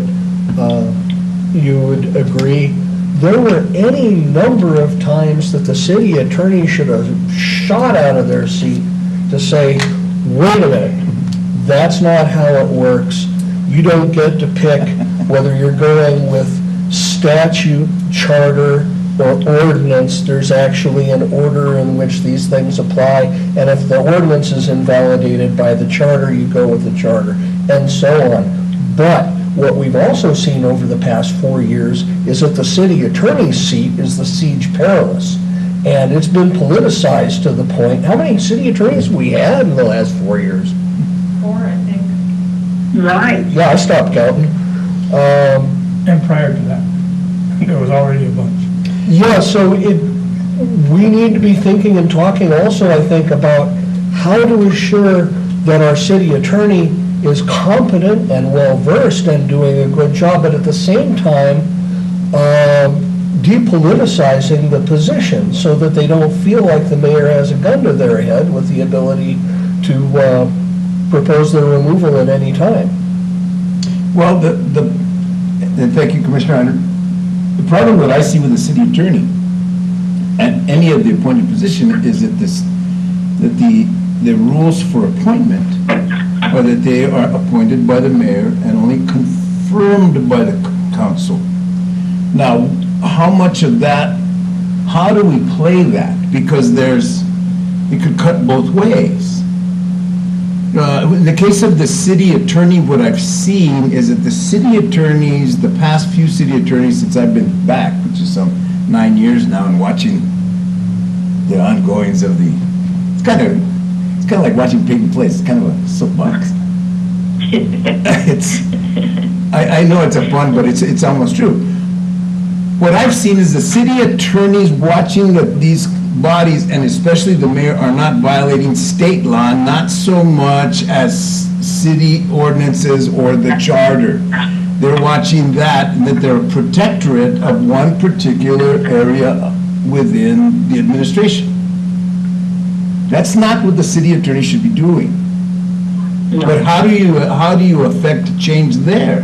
you would agree, there were any number of times that the city attorney should have shot out of their seat to say, wait a minute, that's not how it works. You don't get to pick whether you're going with statute, charter, or ordinance. There's actually an order in which these things apply, and if the ordinance is invalidated by the charter, you go with the charter, and so on. But what we've also seen over the past 4 years is that the city attorney's seat is the siege perilous. And it's been politicized to the point, how many city attorneys we had in the last 4 years? 4, I think. Right. Yeah, I stopped counting. And prior to that, there was already a bunch. Yeah, so we need to be thinking and talking also, I think, about how to ensure that our city attorney is competent and well-versed and doing a good job, but at the same time, depoliticizing the position so that they don't feel like the mayor has a gun to their head with the ability to propose their removal at any time. Well, thank you, Commissioner Reiner. The problem that I see with the city attorney and any of the appointed position is that the rules for appointment are that they are appointed by the mayor and only confirmed by the council. Now, how much of that, how do we play that? Because it could cut both ways. In the case of the city attorney, what I've seen is that the city attorneys, the past few city attorneys since I've been back, which is some 9 years now, and watching the ongoings of it's kind of like watching Peyton Place. It's kind of a soapbox. I know it's a fun, but it's almost true. what I've seen is the city attorneys watching that these bodies, and especially the mayor, are not violating state law, not so much as city ordinances or the charter. They're watching that, and that they're a protectorate of one particular area within the administration. That's not what the city attorney should be doing. But how do you affect change there?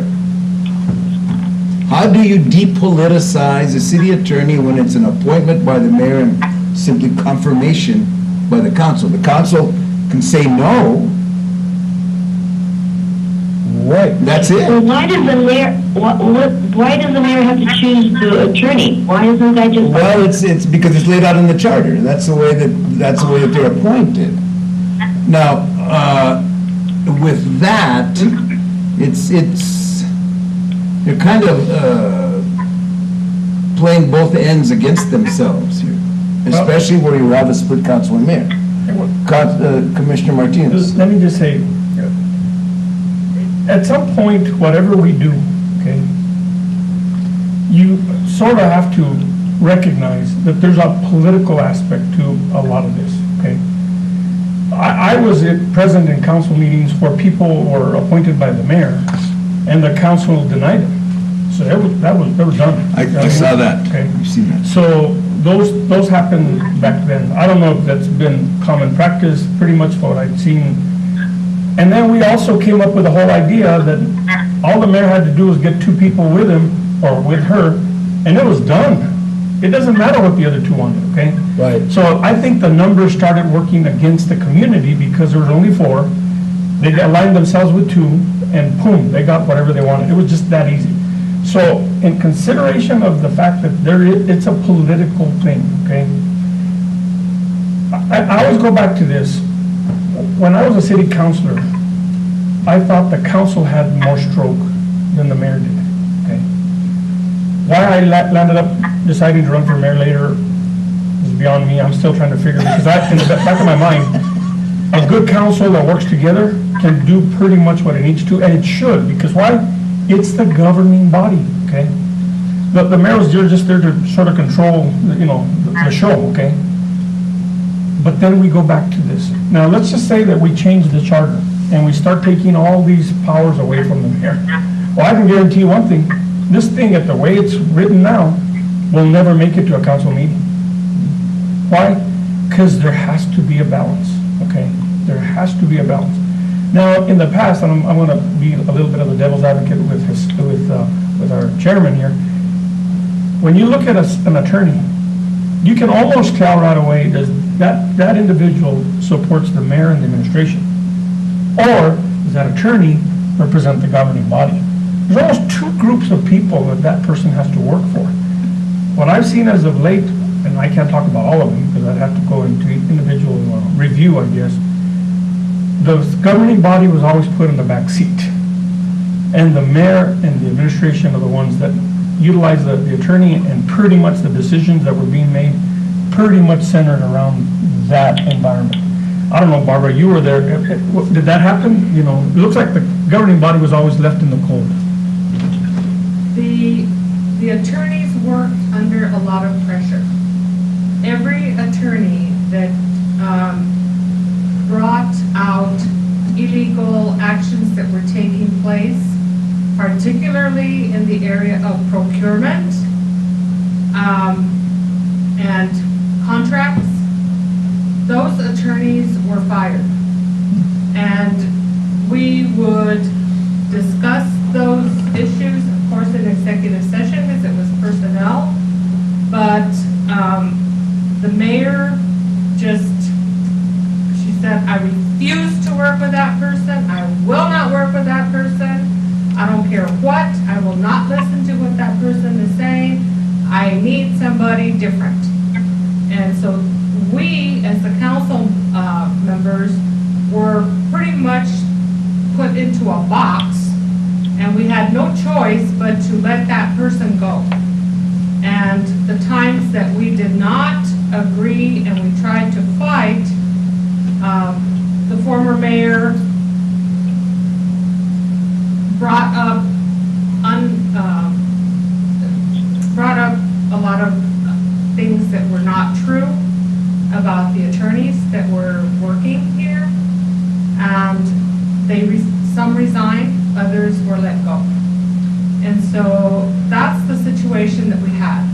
How do you depoliticize a city attorney when it's an appointment by the mayor and simply confirmation by the council? The council can say no. Right. That's it. Well, why does the mayor, why does the mayor have to choose the attorney? Why isn't that just? Well, it's because it's laid out in the charter. That's the way that they're appointed. Now, with that, they're kind of playing both ends against themselves here, especially where you have a split council and mayor. Commissioner Martinez. Let me just say, at some point, whatever we do, okay, you sort of have to recognize that there's a political aspect to a lot of this, okay? I was present in council meetings where people were appointed by the mayor and the council denied them. So they were done. I saw that. Okay. I've seen that. So those happened back then. I don't know if that's been common practice, pretty much what I've seen. And then we also came up with the whole idea that all the mayor had to do was get two people with him or with her, and it was done. It doesn't matter what the other two wanted, okay? Right. So I think the numbers started working against the community because there was only 4. They aligned themselves with 2, and boom, they got whatever they wanted. It was just that easy. So in consideration of the fact that it's a political thing, okay? I always go back to this. When I was a city councilor, I thought the council had more stroke than the mayor did, okay? Why I landed up deciding to run for mayor later is beyond me. I'm still trying to figure, because in the back of my mind, a good council that works together can do pretty much what it needs to, and it should, because why? It's the governing body, okay? The mayor is just there to sort of control, the show, okay? But then we go back to this. Now, let's just say that we change the charter and we start taking all these powers away from the mayor. Well, I can guarantee you one thing. This thing, at the way it's written now, will never make it to a council meeting. Why? Because there has to be a balance, okay? There has to be a balance. Now, in the past, and I'm going to be a little bit of the devil's advocate with our chairman here. When you look at an attorney, you can almost tell right away that individual supports the mayor and the administration, or does that attorney represent the governing body? There's almost 2 groups of people that person has to work for. What I've seen as of late, and I can't talk about all of them because I'd have to go into individual review, I guess, the governing body was always put in the back seat. And the mayor and the administration are the ones that utilize the attorney, and pretty much the decisions that were being made pretty much centered around that environment. I don't know, Barbara, you were there. Did that happen? It looks like the governing body was always left in the cold. The attorneys worked under a lot of pressure. Every attorney that brought out illegal actions that were taking place, particularly in the area of procurement and contracts, those attorneys were fired. And we would discuss those issues, of course, in executive session because it was personnel, but the mayor she said, I refuse to work with that person, I will not work with that person, I don't care what, I will not listen to what that person is saying, I need somebody different. And so we, as the council members, were pretty much put into a box, and we had no choice but to let that person go. And the times that we did not agree and we tried to fight, the former mayor brought up lot of things that were not true about the attorneys that were working here. And some resigned, others were let go. And so that's the situation that we had.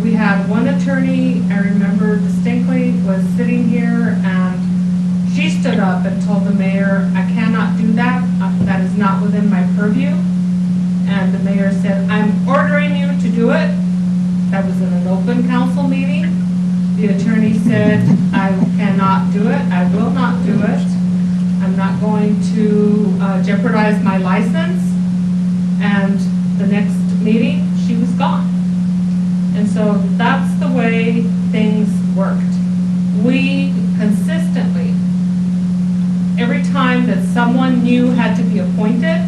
We had one attorney, I remember distinctly, was sitting here and she stood up and told the mayor, I cannot do that. That is not within my purview. And the mayor said, I'm ordering you to do it. That was in an open council meeting. The attorney said, I cannot do it. I will not do it. I'm not going to jeopardize my license. And the next meeting, she was gone. And so that's the way things worked. We consistently, every time that someone new had to be appointed,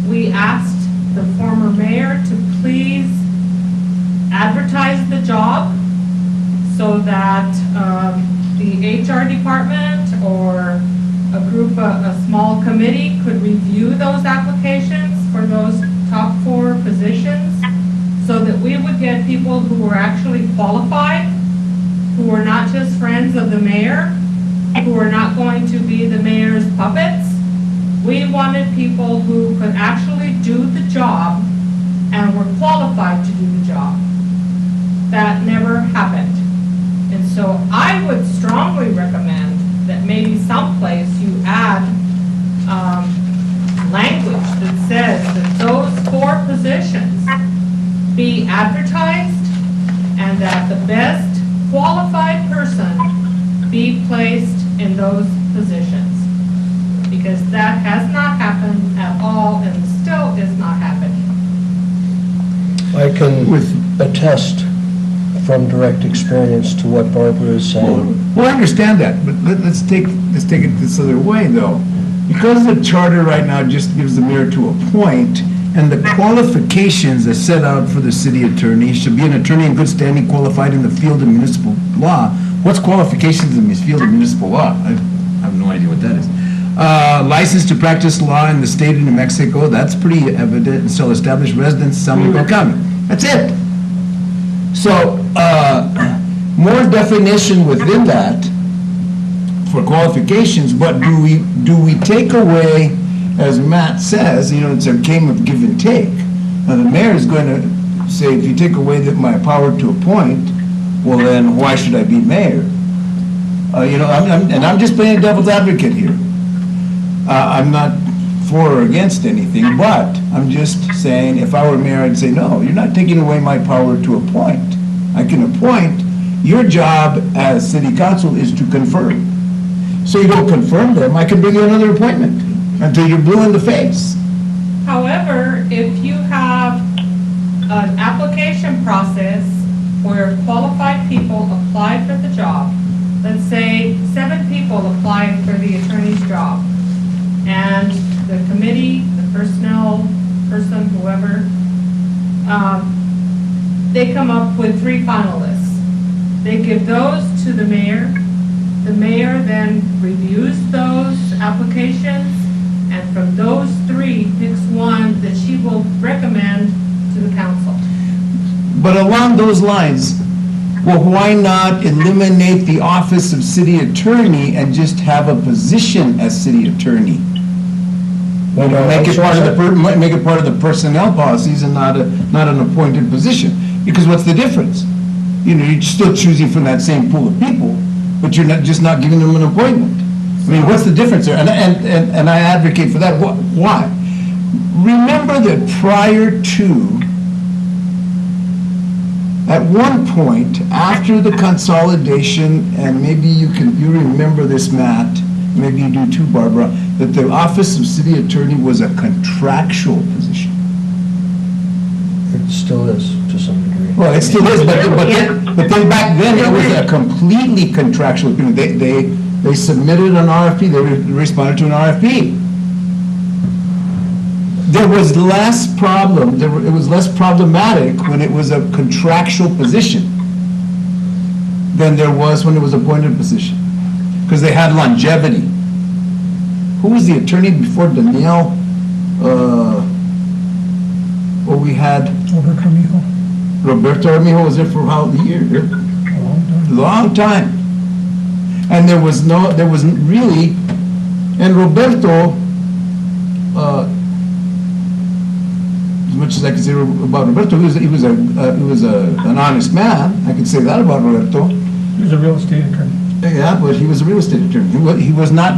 we asked the former mayor to please advertise the job so that the HR department or a small committee could review those applications for those top 4 positions, so that we would get people who were actually qualified, who were not just friends of the mayor, who were not going to be the mayor's puppets. We wanted people who could actually do the job and were qualified to do the job. That never happened. And so I would strongly recommend that maybe someplace you add language that says that those 4 positions be advertised and that the best qualified person be placed in those positions. Because that has not happened at all and still is not happening. I can attest from direct experience to what Barbara is saying. Well, I understand that, but let's take it this other way, though. Because the charter right now just gives the mayor to appoint, and the qualifications that set out for the city attorney should be an attorney in good standing qualified in the field of municipal law. What's qualifications in the field of municipal law? I have no idea what that is. Licensed to practice law in the state of New Mexico, that's pretty evident, and still established residence, San Miguel County. That's it. So, more definition within that for qualifications, but do we take away, as Matt says, it's a game of give and take. Now, the mayor is going to say, if you take away my power to appoint, well then, why should I be mayor? I'm just playing devil's advocate here. I'm not for or against anything, but I'm just saying, if I were mayor, I'd say, no, you're not taking away my power to appoint. I can appoint. Your job as city council is to confirm. So you don't confirm them, I can bring you another appointment until you're blue in the face. However, if you have an application process where qualified people apply for the job, let's say 7 people applied for the attorney's job, and the committee, the personnel person, whoever, they come up with 3 finalists. They give those to the mayor. The mayor then reviews those applications, and from those 3 picks one that she will recommend to the council. But along those lines, well, why not eliminate the office of city attorney and just have a position as city attorney? Make it part of the personnel policies and not an appointed position. Because what's the difference? You're still choosing from that same pool of people, but you're not giving them an appointment. I mean, what's the difference there? And I advocate for that. Why? Remember that prior to, at one point, after the consolidation, and maybe you remember this, Matt, maybe you do too, Barbara, that the office of city attorney was a contractual position. It still is, to some degree. Well, it still is, but then back then, it was a completely contractual. They submitted an RFP, they responded to an RFP. There was less problem, it was less problematic when it was a contractual position than there was when it was appointed position, because they had longevity. Who was the attorney before Danielle? We had... Roberto Armijo was there for how many years? Long time. And there wasn't really, and Roberto, as much as I can say about Roberto, he was an honest man. I can say that about Roberto. He was a real estate attorney. Yeah, but he was a real estate attorney. He was not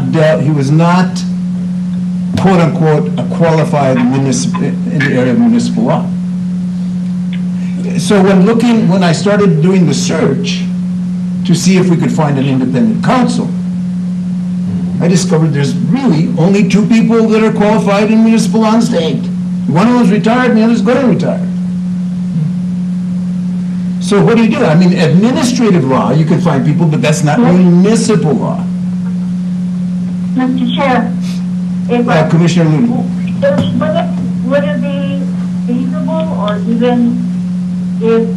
quote unquote a qualified in the area of municipal law. So when I started doing the search to see if we could find an independent counsel, I discovered there's really only 2 people that are qualified in municipal law in the state. One of them's retired and the other's going to retire. So what do you do? I mean, administrative law, you can find people, but that's not municipal law. Mr. Chair, if, Commissioner Looney. would it be feasible, or even if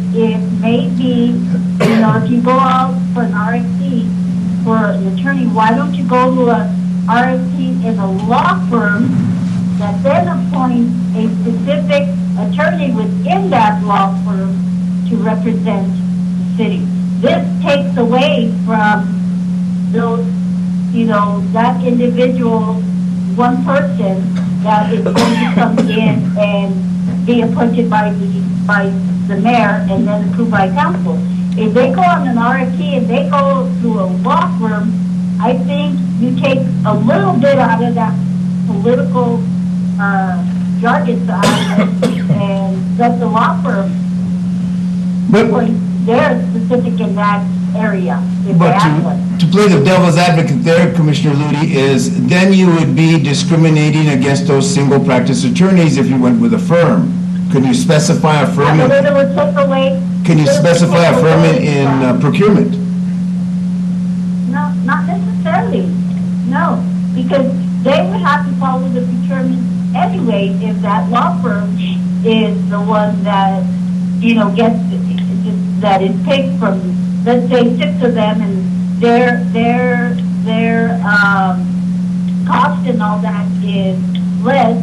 maybe, if you go out for an RFP for an attorney, why don't you go to a RFP in a law firm that then appoints a specific attorney within that law firm to represent the city? This takes away from those, that individual, one person that is going to come in and be appointed by the mayor and then approved by council. If they go on an RFP and they go to a law firm, I think you take a little bit out of that political jargon out of it and let the law firm appoint their specific in that area. But to play the devil's advocate there, Commissioner Ludi, is then you would be discriminating against those single practice attorneys if you went with a firm. Can you specify a firm? Can you specify a firm in procurement? No, not necessarily. No, because they would have to follow the procurement anyway if that law firm is the one that, gets, that is picked from, let's say, 6 of them, and their cost and all that is less,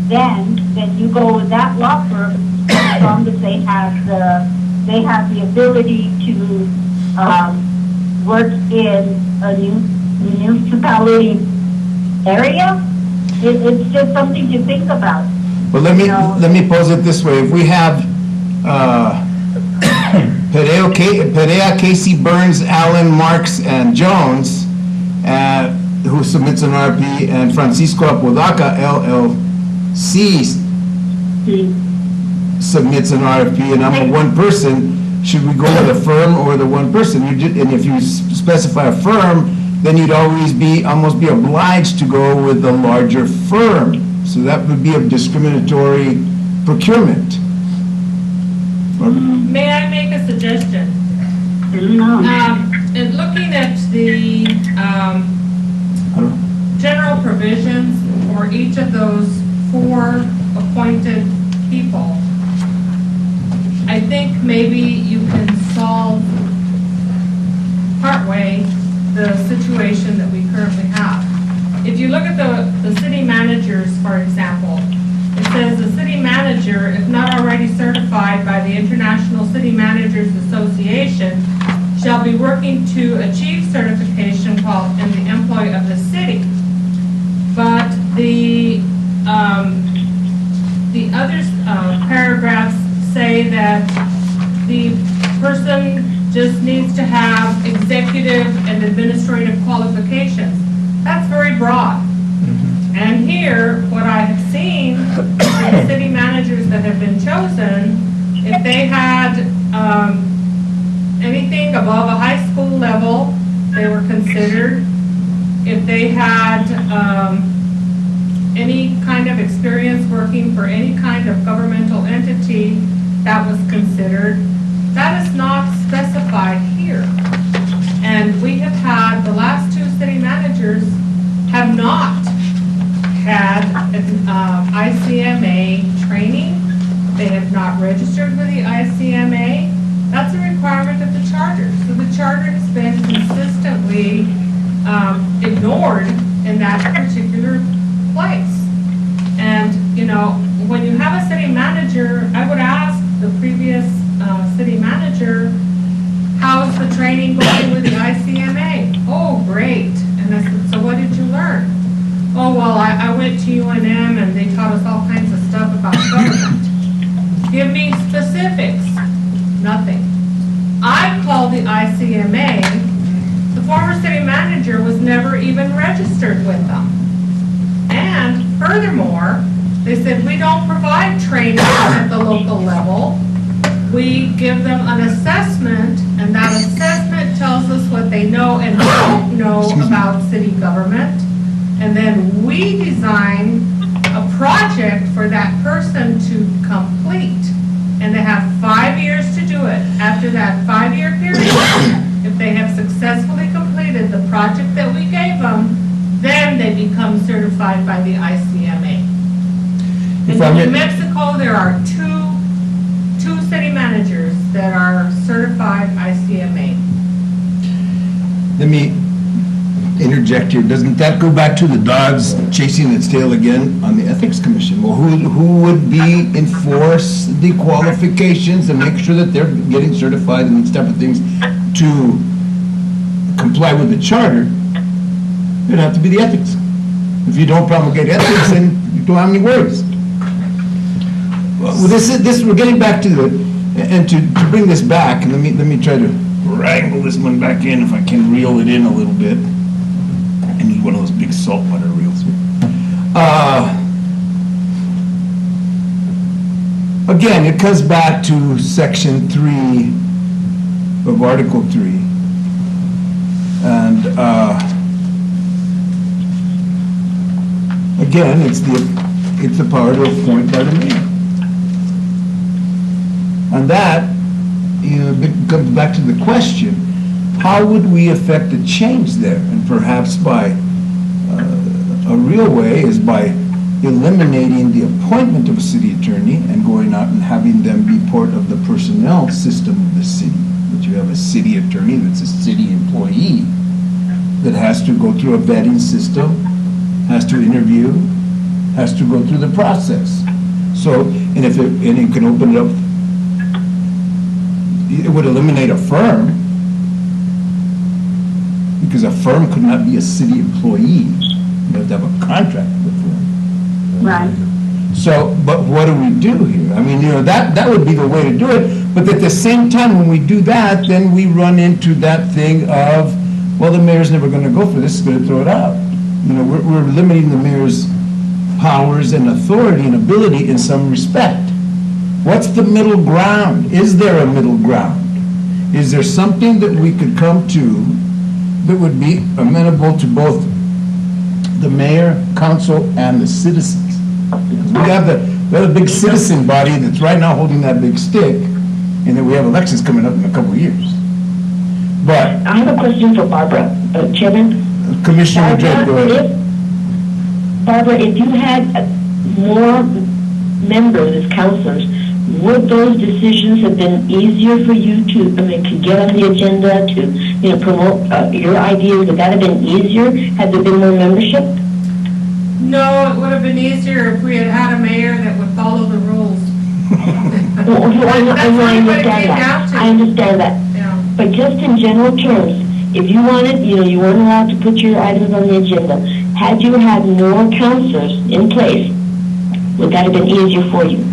then you go with that law firm as long as they have the ability to work in a municipality area. It's just something to think about. Well, let me pose it this way: if we have Perea, Casey, Burns, Allen, Marks, and Jones, who submits an RFP, and Francisco Apodaca, LLC, submits an RFP, and I'm a one person, should we go with a firm or the one person? And if you specify a firm, then you'd almost be obliged to go with the larger firm. So that would be a discriminatory procurement. May I make a suggestion? No. In looking at the general provisions for each of those 4 appointed people, I think maybe you can solve partway the situation that we currently have. If you look at the city managers, for example, it says the city manager, if not already certified by the International City Managers Association, shall be working to achieve certification while in the employ of the city. But the other paragraphs say that the person just needs to have executive and administrative qualifications. That's very broad. And here, what I have seen, the city managers that have been chosen, if they had anything above a high school level, they were considered. If they had any kind of experience working for any kind of governmental entity, that was considered. That is not specified here. And we have had, the last 2 city managers have not had ICMA training. They have not registered with the ICMA. That's a requirement of the charter. So the charter has been consistently ignored in that particular place. And, when you have a city manager, I would ask the previous city manager, how's the training going with the ICMA? Oh, great. And I said, so what did you learn? Oh, well, I went to UNM and they taught us all kinds of stuff about government. Give me specifics. Nothing. I called the ICMA. The former city manager was never even registered with them. And furthermore, they said, we don't provide training at the local level. We give them an assessment, and that assessment tells us what they know and don't know about city government. And then we design a project for that person to complete. And they have 5 years to do it. After that 5-year period, if they have successfully completed the project that we gave them, then they become certified by the ICMA. In New Mexico, there are two city managers that are certified ICMA. Let me interject here. Doesn't that go back to the dogs chasing its tail again on the Ethics Commission? Well, who would be enforce the qualifications and make sure that they're getting certified and these type of things to comply with the charter? It'd have to be the ethics. If you don't promulgate ethics, then you don't have any worries. Well, this we're getting back to to bring this back, and let me try to wrangle this one back in if I can reel it in a little bit. I need one of those big saltwater reels. Again, it comes back to Section 3 of Article 3, and again, it's the power to appoint by the mayor. And that, it comes back to the question, how would we affect a change there? And perhaps by a real way is by eliminating the appointment of a city attorney and going out and having them be part of the personnel system of the city. But you have a city attorney that's a city employee that has to go through a vetting system, has to interview, has to go through the process. So, and it can open it up, it would eliminate a firm, because a firm could not be a city employee. You have to have a contract with a firm. Right. So, but what do we do here? I mean, that would be the way to do it, but at the same time, when we do that, then we run into that thing of, well, the mayor's never gonna go for this, he's gonna throw it out. We're limiting the mayor's powers and authority and ability in some respect. What's the middle ground? Is there a middle ground? Is there something that we could come to that would be amenable to both the mayor, council, and the citizens? Because we have a big citizen body that's right now holding that big stick, and then we have elections coming up in a couple of years. But I have a question for Barbara, Chairman. Commissioner Drake, go ahead. Barbara, if you had more members as councilors, would those decisions have been easier for you to get on the agenda, to, promote your ideas? Would that have been easier had there been more membership? No, it would have been easier if we had had a mayor that would follow the rules. I understand that. Yeah. But just in general terms, if you wanted, you weren't allowed to put your items on the agenda. Had you had more councilors in place, would that have been easier for you?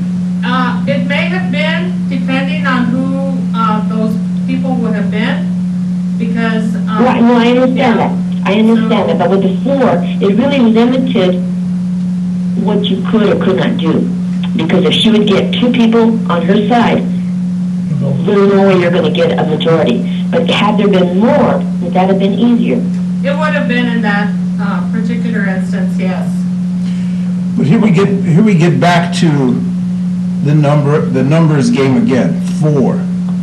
It may have been, depending on who those people would have been, because... Right, no, I understand that. I understand that, but with the 4, it really limited what you could or could not do. Because if she would get 2 people on her side, there's no way you're going to get a majority. But had there been more, would that have been easier? It would have been in that particular instance, yes. But here we get back to the numbers game again, 4.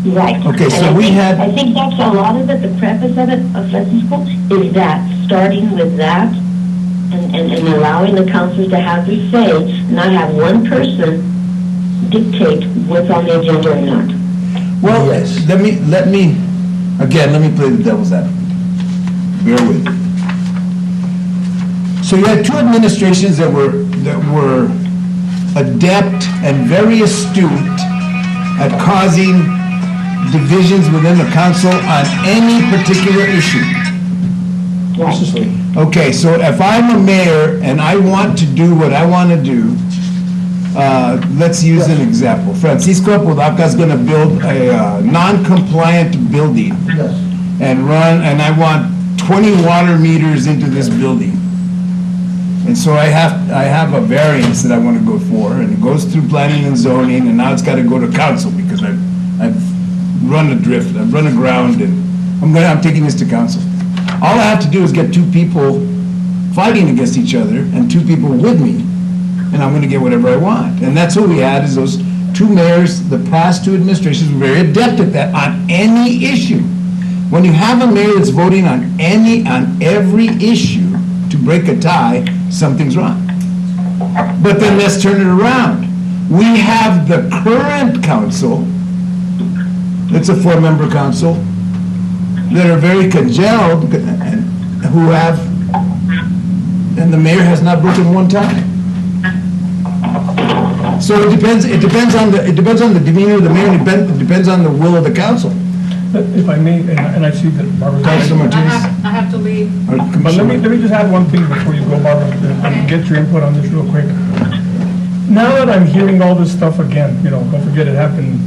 Right. Okay, so I think that's a lot of it, the preface of it, of Lesson School, is that, starting with that, and allowing the councilors to have their say, not have one person dictate what's on the agenda or not. Well, Yes. let me play the devil's advocate. Bear with me. So you had 2 administrations that were adept and very astute at causing divisions within the council on any particular issue. Okay, so if I'm a mayor and I want to do what I want to do, let's use an example. Francisco Apodaca is going to build a non-compliant building and I want 20 water meters into this building. And so I have a variance that I want to go for, and it goes through planning and zoning, and now it's got to go to council because I've run adrift, I've run aground, and I'm taking this to council. All I have to do is get two people fighting against each other and two people with me, and I'm going to get whatever I want. And that's what we had, is those two mayors, the past two administrations were very adept at that on any issue. When you have a mayor that's voting on every issue to break a tie, something's wrong. But then let's turn it around. We have the current council, it's a 4-member council, that are very congealed and who have, and the mayor has not broken one tie. So it depends on the demeanor of the mayor, and it depends on the will of the council. If I may, and I see that Barbara's. I have to leave. But let me just add one thing before you go, Barbara, and get your input on this real quick. Now that I'm hearing all this stuff again, don't forget it happened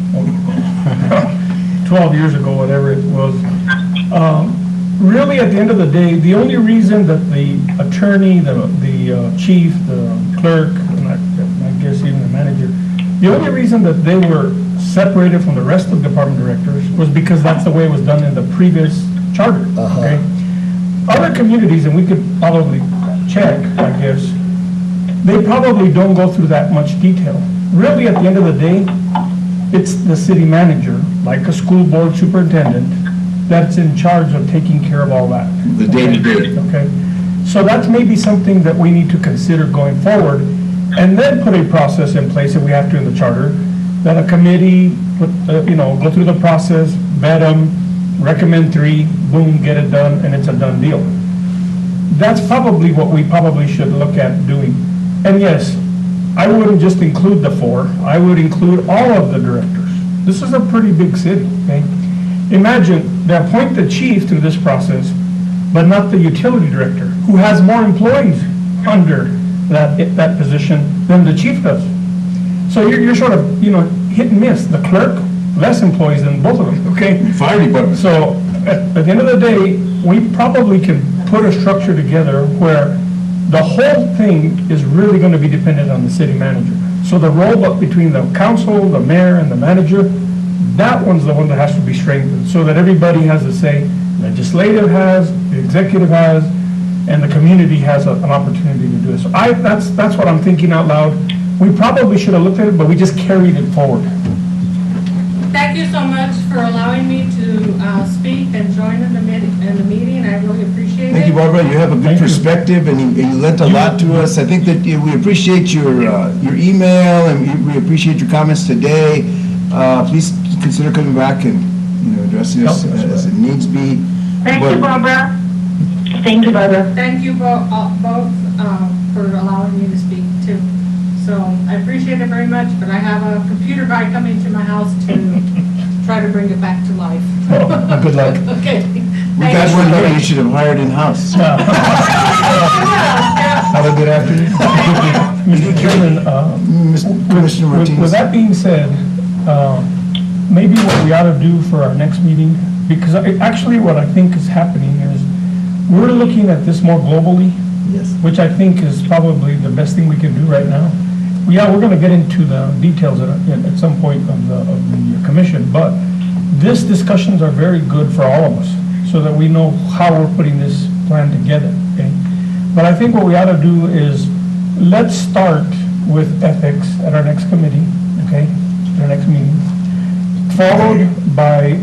12 years ago, whatever it was. Really, at the end of the day, the only reason that the attorney, the chief, the clerk, and I guess even the manager, the only reason that they were separated from the rest of department directors was because that's the way it was done in the previous charter, okay? Other communities, and we could probably check, I guess, they probably don't go through that much detail. Really, at the end of the day, it's the city manager, like a school board superintendent, that's in charge of taking care of all that. The day-to-day. Okay, so that's maybe something that we need to consider going forward, and then put a process in place, if we have to in the charter, that a committee, go through the process, vet them, recommend 3, boom, get it done, and it's a done deal. That's probably what we probably should look at doing. And yes, I wouldn't just include the 4, I would include all of the directors. This is a pretty big city, okay? Imagine, they appoint the chief through this process, but not the utility director, who has more employees under that position than the chief does. So you're sort of, hit and miss. The clerk, less employees than both of them, okay? Fire department. So at the end of the day, we probably can put a structure together where the whole thing is really going to be dependent on the city manager. So the role between the council, the mayor, and the manager, that one's the one that has to be strengthened, so that everybody has a say. Legislative has, the executive has, and the community has an opportunity to do it. So that's what I'm thinking out loud. We probably should have looked at it, but we just carried it forward. Thank you so much for allowing me to speak and join in the meeting. I really appreciate it. Thank you, Barbara. You have a good perspective, and you lent a lot to us. I think that we appreciate your email, and we appreciate your comments today. Please consider coming back and addressing us as it needs be. Thank you, Barbara. Thank you, Barbara. Thank you both for allowing me to speak too. So I appreciate it very much, but I have a computer guy coming to my house to try to bring it back to life. Oh, good luck. Okay. We got one that you should have hired in-house. Have a good afternoon. Mr. Chairman, Commissioner Martinez. with that being said, maybe what we ought to do for our next meeting, because actually what I think is happening is we're looking at this more globally, which I think is probably the best thing we can do right now. Yeah, we're going to get into the details at some point of the commission, but these discussions are very good for all of us, so that we know how we're putting this plan together, okay? But I think what we ought to do is, let's start with ethics at our next committee, okay, at our next meeting, followed by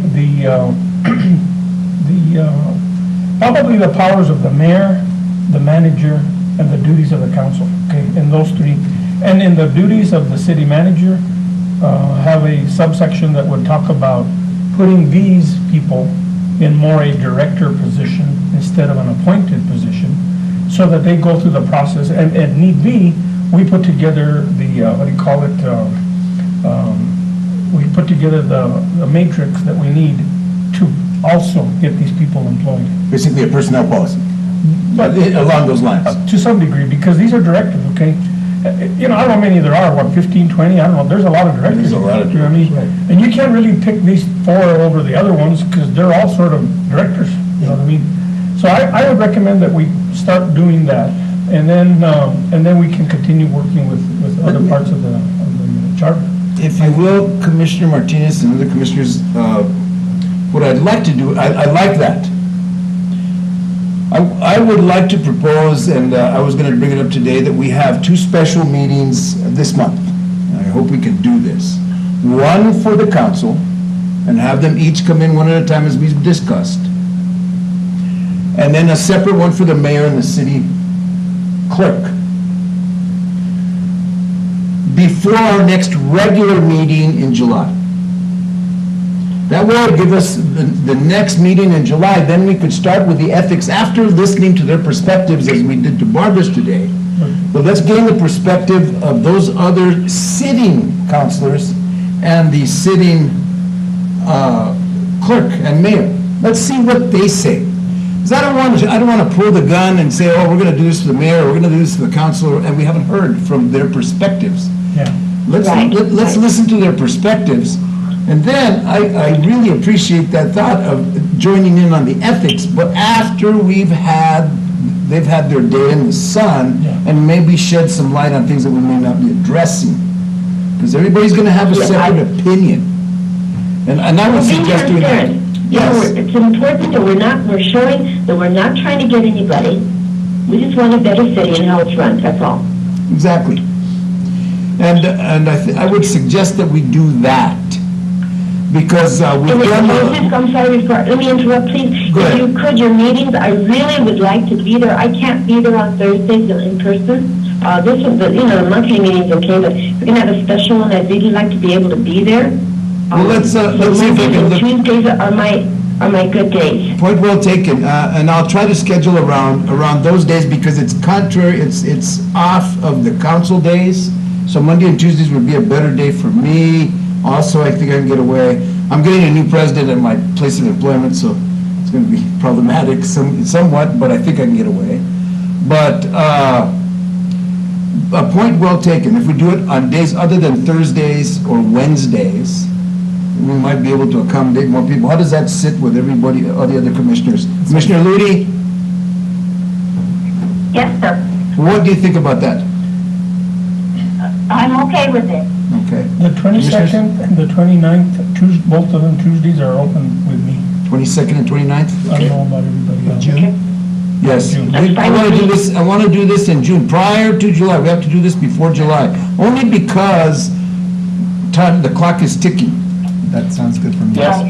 probably the powers of the mayor, the manager, and the duties of the council, okay, in those 3. And in the duties of the city manager, have a subsection that would talk about putting these people in more a director position instead of an appointed position, so that they go through the process, and need be, we put together the, we put together the matrix that we need to also get these people employed. Basically a personnel policy, but along those lines. To some degree, because these are directives, okay? You know, I don't know how many there are, what, 15, 20, I don't know, there's a lot of directives. There's a lot of You know what I mean? directives, And you can't really pick these 4 over the other ones, because they're all sort of directors, you know what I mean? So I would recommend that we start doing that, and then we can continue working with other parts of the charter. If you will, Commissioner Martinez and other commissioners, what I'd like to do, I like that. I would like to propose, and I was going to bring it up today, that we have 2 special meetings this month. I hope we can do this. One for the council, and have them each come in one at a time as we've discussed. And then a separate one for the mayor and the city clerk. Before our next regular meeting in July. That will give us the next meeting in July, then we could start with the ethics after listening to their perspectives as we did to Barbara's today. But let's gain the perspective of those other sitting councilors and the sitting clerk and mayor. Let's see what they say. Because I don't want to pull the gun and say, oh, we're going to do this to the mayor, or we're going to do this to the councilor, and we haven't heard from their perspectives. Yeah. Let's listen to their perspectives. And then I really appreciate that thought of joining in on the ethics, but after they've had their day in the sun, Yeah. and maybe shed some light on things that we may not be addressing. Because everybody's going to have a separate opinion. And I would suggest doing that. Yes. It's important that we're showing that we're not trying to get anybody. We just want a better city and how it's run, that's all. Exactly. And I would suggest that we do that. Because we've done... I'm sorry, let me interrupt, please. Go ahead. If you could, your meetings, I really would like to be there. I can't be there on Thursdays in person. This is the monthly meetings, okay, but if we're going to have a special one, I'd really like to be able to be there. Well, let's see if I can look... Tuesdays are my good days. Point well taken, and I'll try to schedule around those days because it's contrary, it's off of the council days. So Monday and Tuesdays would be a better day for me. Also, I think I can get away. I'm getting a new president at my place of employment, so it's going to be problematic somewhat, but I think I can get away. But a point well taken. If we do it on days other than Thursdays or Wednesdays, we might be able to accommodate more people. How does that sit with everybody, all the other commissioners? Commissioner Ludi, Yes, sir. what do you think about that? I'm okay with it. Okay. The 22nd and the 29th, both of them Tuesdays are open with me. 22nd and 29th? I don't know about everybody else. Yes. June. I want to do this in June, prior to July. We have to do this before July, only because the clock is ticking. That sounds good for me. Yes.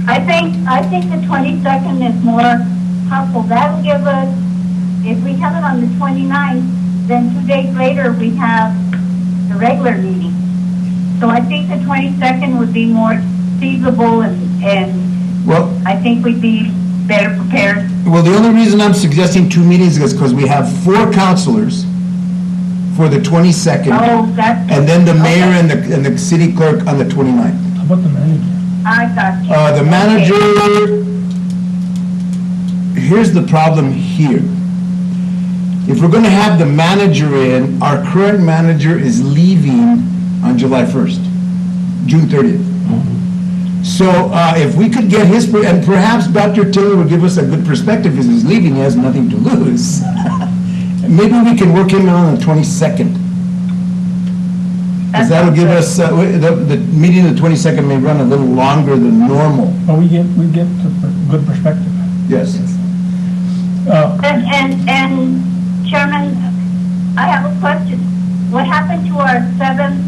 I think the 22nd is more helpful. That'll give us, if we have it on the 29th, then 2 days later we have the regular meeting. So I think the 22nd would be more feasible and Well, I think we'd be better prepared. well, the only reason I'm suggesting 2 meetings is because we have 4 counselors for the 22nd, Oh, that's. and then the mayor okay. and the city clerk on the 29th. How about the manager? I got you. The manager, here's the problem here. If we're going to have the manager in, our current manager is leaving on July 1st, June 30th. So if we could get his, and perhaps Dr. Tiller would give us a good perspective, because he's leaving, he has nothing to lose. Maybe we can work him on the 22nd. Because that'll give us, the meeting of the 22nd may run a little longer than normal. But we get a good perspective. Yes. And Chairman, I have a question. What happened to our seventh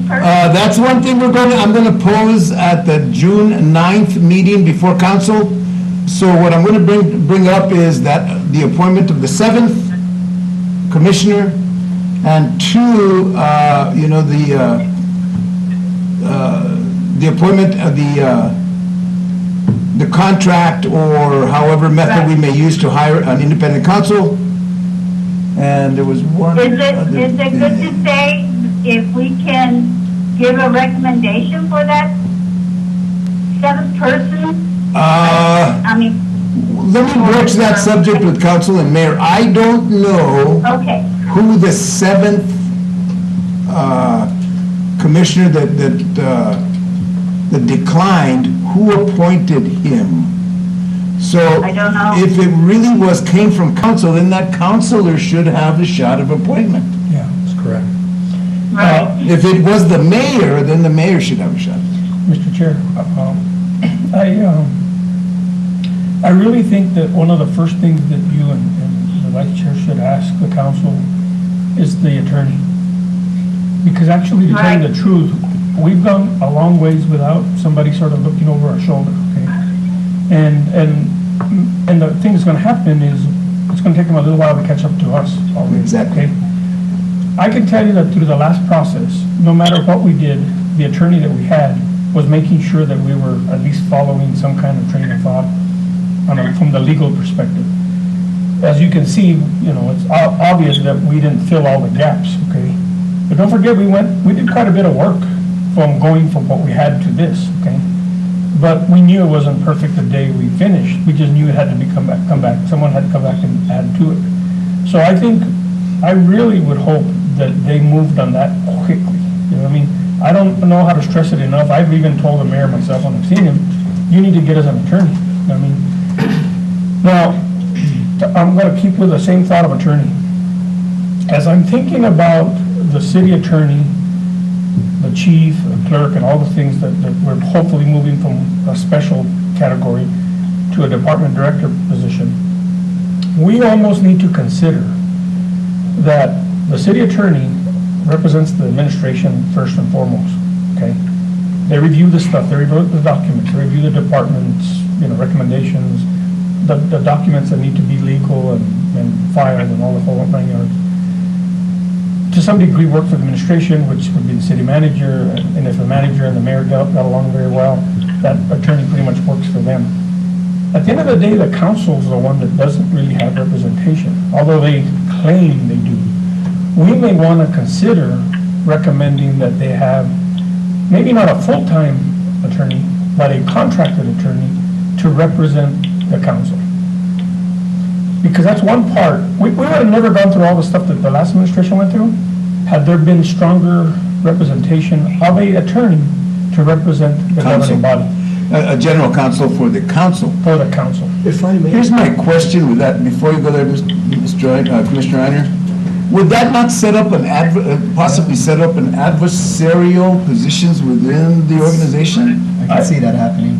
person? That's one thing I'm going to pose at the June 9th meeting before council. So what I'm going to bring up is that the appointment of the 7th commissioner, and 2, the appointment of the contract or however method we may use to hire an independent counsel. And there was one. Is it good to say if we can give a recommendation for that seventh person? I mean, Let me broach that subject with council and mayor. I don't know okay, who the seventh commissioner that declined, who appointed him. So I don't know. if it really came from council, then that councilor should have a shot of appointment. Yeah. That's correct. right. If it was the mayor, then the mayor should have a shot. Mr. Chair, I really think that one of the first things that you and the vice chair should ask the council is the attorney. Because actually, to tell you the truth, we've gone a long ways without somebody sort of looking over our shoulder, okay? And the thing that's gonna happen is, it's gonna take them a little while to catch up to us already. Exactly. Okay? I can tell you that through the last process, no matter what we did, the attorney that we had was making sure that we were at least following some kind of train of thought from the legal perspective. As you can see, it's obvious that we didn't fill all the gaps, okay? But don't forget, we did quite a bit of work from going from what we had to this, okay? But we knew it wasn't perfect the day we finished. We just knew it had to come back. Someone had to come back and add to it. So I really would hope that they moved on that quickly. You know what I mean? I don't know how to stress it enough. I've even told the mayor myself when I've seen him, you need to get us an attorney. You know what I mean? Now, I'm going to keep with the same thought of attorney. As I'm thinking about the city attorney, the chief, the clerk, and all the things that we're hopefully moving from a special category to a department director position, we almost need to consider that the city attorney represents the administration first and foremost, okay? They review the stuff, they review the documents, they review the department's, recommendations, the documents that need to be legal and filed and all the whole 9 yards. To some degree, work for the administration, which would be the city manager, and if the manager and the mayor got along very well, that attorney pretty much works for them. At the end of the day, the council's the one that doesn't really have representation, although they claim they do. We may want to consider recommending that they have, maybe not a full-time attorney, but a contracted attorney to represent the council. Because that's one part. We would have never gone through all the stuff that the last administration went through had there been stronger representation of an attorney to represent the governing body. A general counsel for the council. For the council. If I may. Here's my question with that, before you go there, Commissioner Reiner. Would that not set up possibly set up an adversarial positions within the organization? I can see that happening.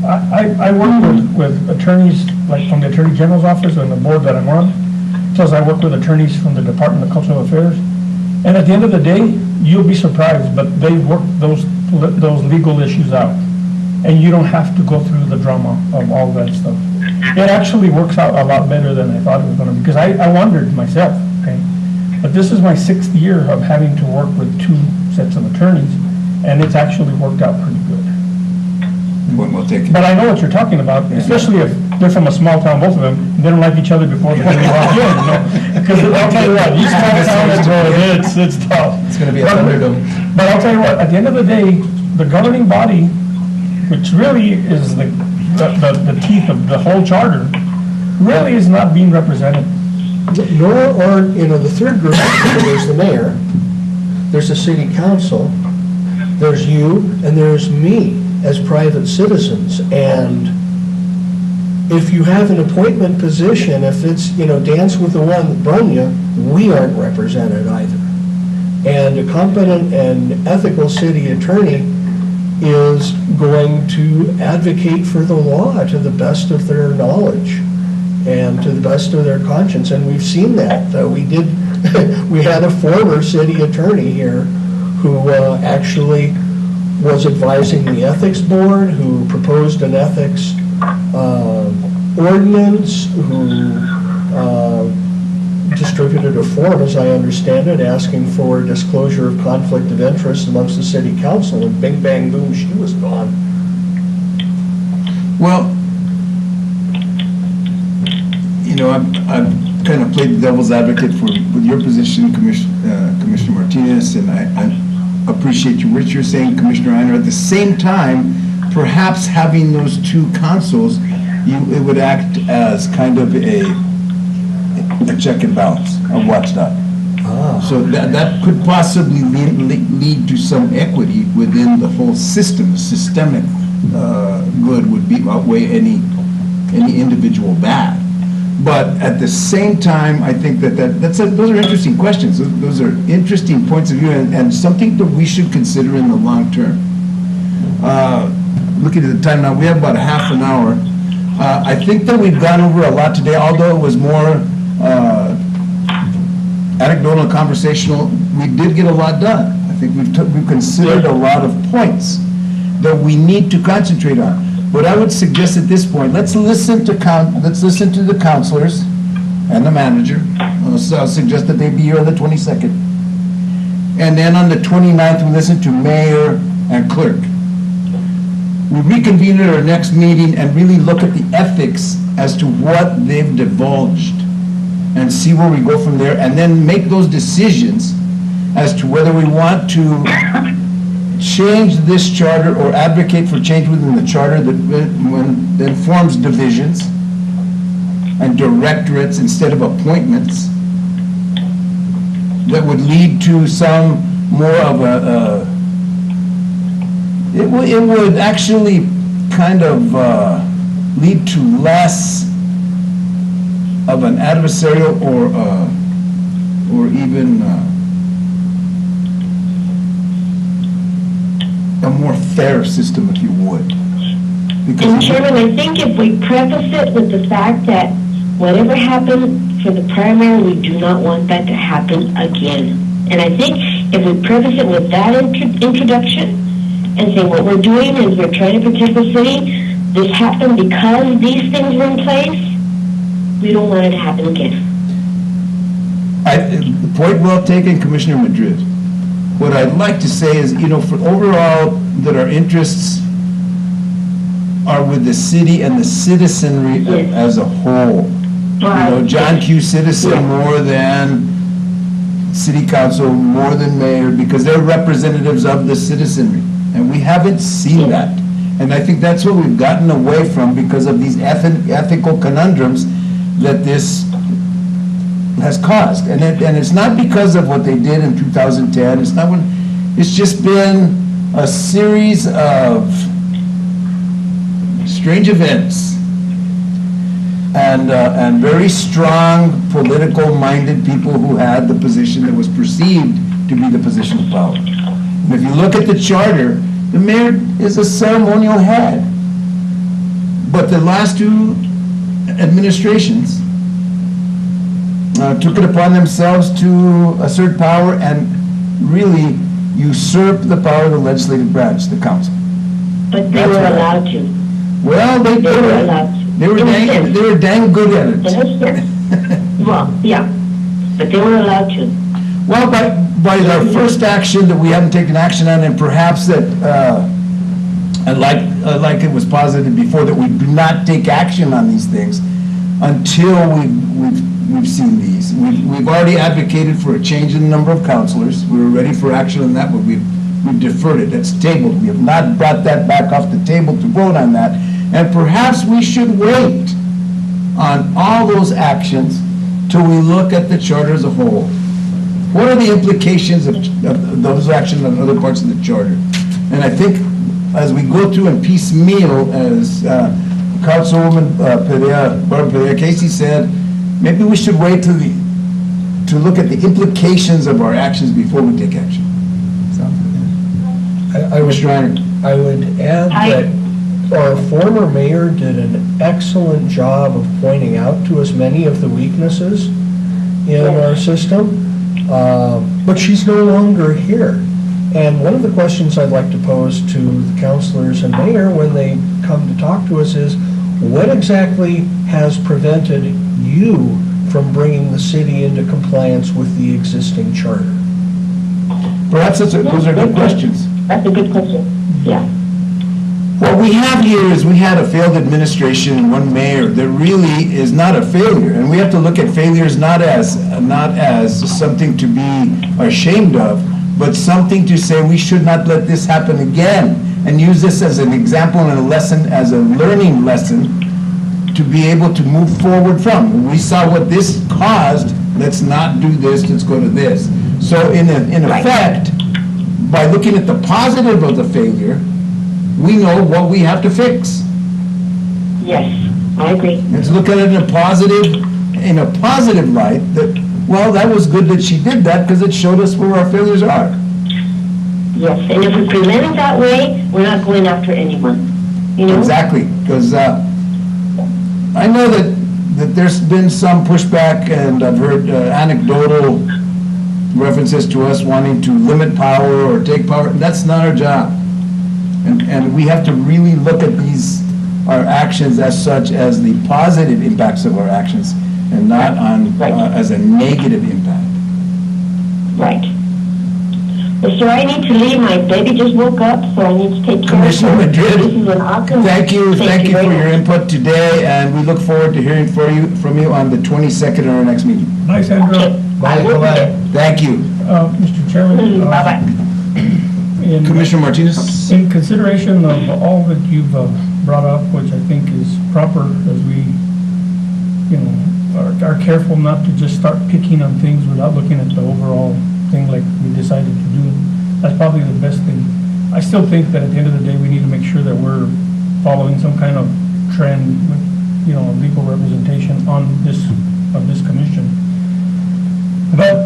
I work with attorneys, like from the Attorney General's office and the board that I'm on, plus I work with attorneys from the Department of Cultural Affairs. And at the end of the day, you'll be surprised, but they work those legal issues out. And you don't have to go through the drama of all that stuff. It actually works out a lot better than I thought it was going to, because I wondered myself, okay? But this is my 6th year of having to work with 2 sets of attorneys, and it's actually worked out pretty good. We'll take it. But I know what you're talking about, especially if they're from a small town, both of them, they don't like each other before they walk in, Because I'll tell you what, these small towns, it's tough. It's going to be a thunderdome. But I'll tell you what, at the end of the day, the governing body, which really is the teeth of the whole charter, really is not being represented. Nor are, the third group, there's the mayor, there's the city council, there's you, and there's me as private citizens. And if you have an appointment position, if it's, dance with the one that brung you, we aren't represented either. And a competent and ethical city attorney is going to advocate for the law to the best of their knowledge and to the best of their conscience. And we've seen that. We had a former city attorney here who actually was advising the ethics board, who proposed an ethics ordinance, who distributed a form, as I understand it, asking for disclosure of conflict of interest amongst the city council, and bing, bang, boom, she was gone. Well, I've kind of played the devil's advocate with your position, Commissioner Martinez, and appreciate what you're saying, Commissioner Reiner. At the same time, perhaps having those two councils, it would act as kind of a check and balance, a watchdog. So that could possibly lead to some equity within the whole system. The systemic good would outweigh any individual bad. But at the same time, I think those are interesting questions. Those are interesting points of view and something that we should consider in the long term. Looking at the time now, we have about a half an hour. I think that we've gone over a lot today, although it was more anecdotal and conversational. We did get a lot done. I think we've considered a lot of points that we need to concentrate on. But I would suggest at this point, let's listen to the counselors and the manager. I'll suggest that they be here on the 22nd. And then on the 29th, we listen to mayor and clerk. We reconvene at our next meeting and really look at the ethics as to what they've divulged and see where we go from there, and then make those decisions as to whether we want to change this charter or advocate for change within the charter that forms divisions and directorates instead of appointments that would lead to some more of it would actually kind of lead to less of an adversarial or even a more fair system, if you would. And Chairman, I think if we preface it with the fact that whatever happened for the primary, we do not want that to happen again. And I think if we preface it with that introduction and say what we're doing is we're trying to protect the city, this happened because these things were in place, we don't want it to happen again. Point well taken, Commissioner Madrid. What I'd like to say is, for overall, that our interests are with the city and the citizenry as a whole. John Q. Citizen more than city council, more than mayor, because they're representatives of the citizenry. And we haven't seen that. And I think that's what we've gotten away from because of these ethical conundrums that this has caused. And it's not because of what they did in 2010. It's just been a series of strange events and very strong political-minded people who had the position that was perceived to be the position of power. And if you look at the charter, the mayor is a ceremonial head. But the last two administrations took it upon themselves to assert power and really usurp the power of the legislative branch, the council. But they were allowed to. Well, they were allowed to. They were dang good at it. Well, yeah, but they were allowed to. Well, by our first action that we haven't taken action on, and perhaps that, like it was posited before, that we do not take action on these things until we've seen these. We've already advocated for a change in the number of counselors. We were ready for action on that, but we've deferred it. That's tabled. We have not brought that back off the table to vote on that. And perhaps we should wait on all those actions till we look at the charter as a whole. What are the implications of those actions on other parts of the charter? And I think as we go through and piecemeal, as Councilwoman Barbara Pereira Casey said, maybe we should wait to look at the implications of our actions before we take action. I would add that our former mayor did an excellent job of pointing out to us many of the weaknesses in our system, but she's no longer here. And one of the questions I'd like to pose to the councilors and mayor when they come to talk to us is, what exactly has prevented you from bringing the city into compliance with the existing charter? Perhaps those are good questions. That's a good question, yeah. What we have here is we had a failed administration and one mayor that really is not a failure. And we have to look at failures not as something to be ashamed of, but something to say we should not let this happen again, and use this as an example and a lesson, as a learning lesson, to be able to move forward from. We saw what this caused, let's not do this, let's go to this. So in effect, by looking at the positive of the failure, we know what we have to fix. Yes, I agree. Let's look at it in a positive light, that, well, that was good that she did that, because it showed us where our failures are. Yes, and if we prevent it that way, we're not going after anyone, you know? Exactly, because I know that there's been some pushback, and I've heard anecdotal references to us wanting to limit power or take power. That's not our job. And we have to really look at our actions as such as the positive impacts of our actions, and not as a negative impact. Right. Well, sir, I need to leave. My baby just woke up, so I need to take care of Commissioner her. Madrid, This is an awesome. thank you for very your much. input today, and we look forward to hearing from you on the 22nd of our next meeting. Bye, Sandra. Okay. I will be there. Thank you. Mr. Chairman. Bye-bye. Commissioner Martinez? In consideration of all that you've brought up, which I think is proper, as we, are careful not to just start picking on things without looking at the overall thing like we decided to do, that's probably the best thing. I still think that at the end of the day, we need to make sure that we're following some kind of trend with, legal representation on this commission. But,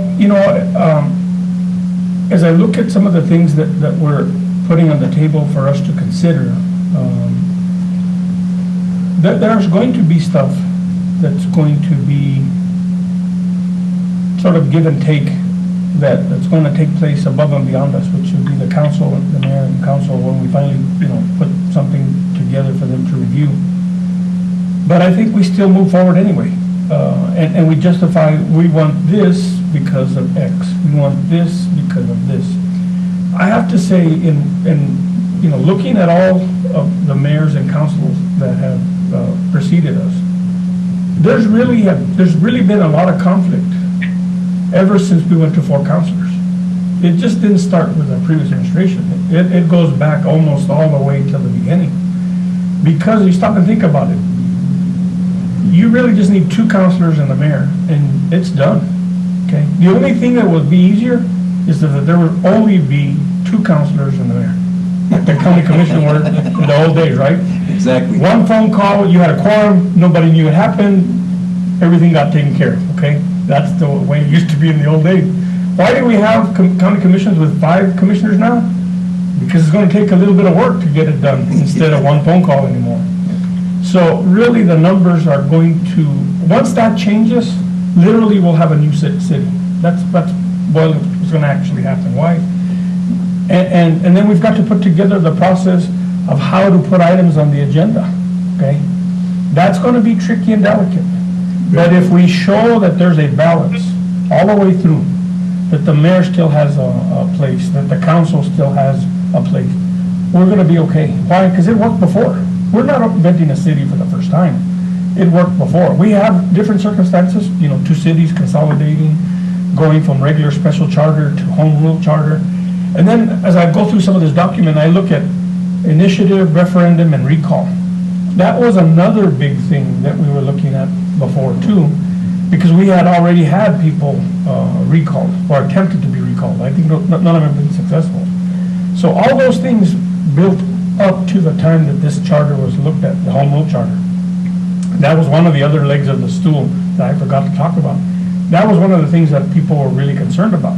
as I look at some of the things that we're putting on the table for us to consider, there's going to be stuff that's going to be sort of give and take that's going to take place above and beyond us, which would be the council, the mayor and council, when we finally, put something together for them to review. But I think we still move forward anyway. And we justify, we want this because of X. We want this because of this. I have to say, in looking at all of the mayors and councils that have preceded us, there's really been a lot of conflict ever since we went to 4 councilors. It just didn't start with the previous administration. It goes back almost all the way to the beginning. Because you stop and think about it, you really just need 2 councilors and the mayor, and it's done, okay? The only thing that would be easier is that there would only be 2 councilors and the mayor. Like the county commission were in the old days, right? Exactly. One phone call, you had a quorum, nobody knew it happened, everything got taken care of, okay? That's the way it used to be in the old days. Why do we have county commissions with 5 commissioners now? Because it's going to take a little bit of work to get it done instead of one phone call anymore. So really the numbers are going to, once that changes, literally we'll have a new city. That's what's going to actually happen. Why? And then we've got to put together the process of how to put items on the agenda, okay? That's going to be tricky and delicate. But if we show that there's a balance all the way through, that the mayor still has a place, that the council still has a place, we're going to be okay. Why? Because it worked before. We're not inventing a city for the first time. It worked before. We have different circumstances, 2 cities consolidating, going from regular special charter to home rule charter. And then as I go through some of this document, I look at initiative, referendum, and recall. That was another big thing that we were looking at before too, because we had already had people recalled or attempted to be recalled. I think none of them have been successful. So all those things built up to the time that this charter was looked at, the home rule charter. That was one of the other legs of the stool that I forgot to talk about. That was one of the things that people were really concerned about.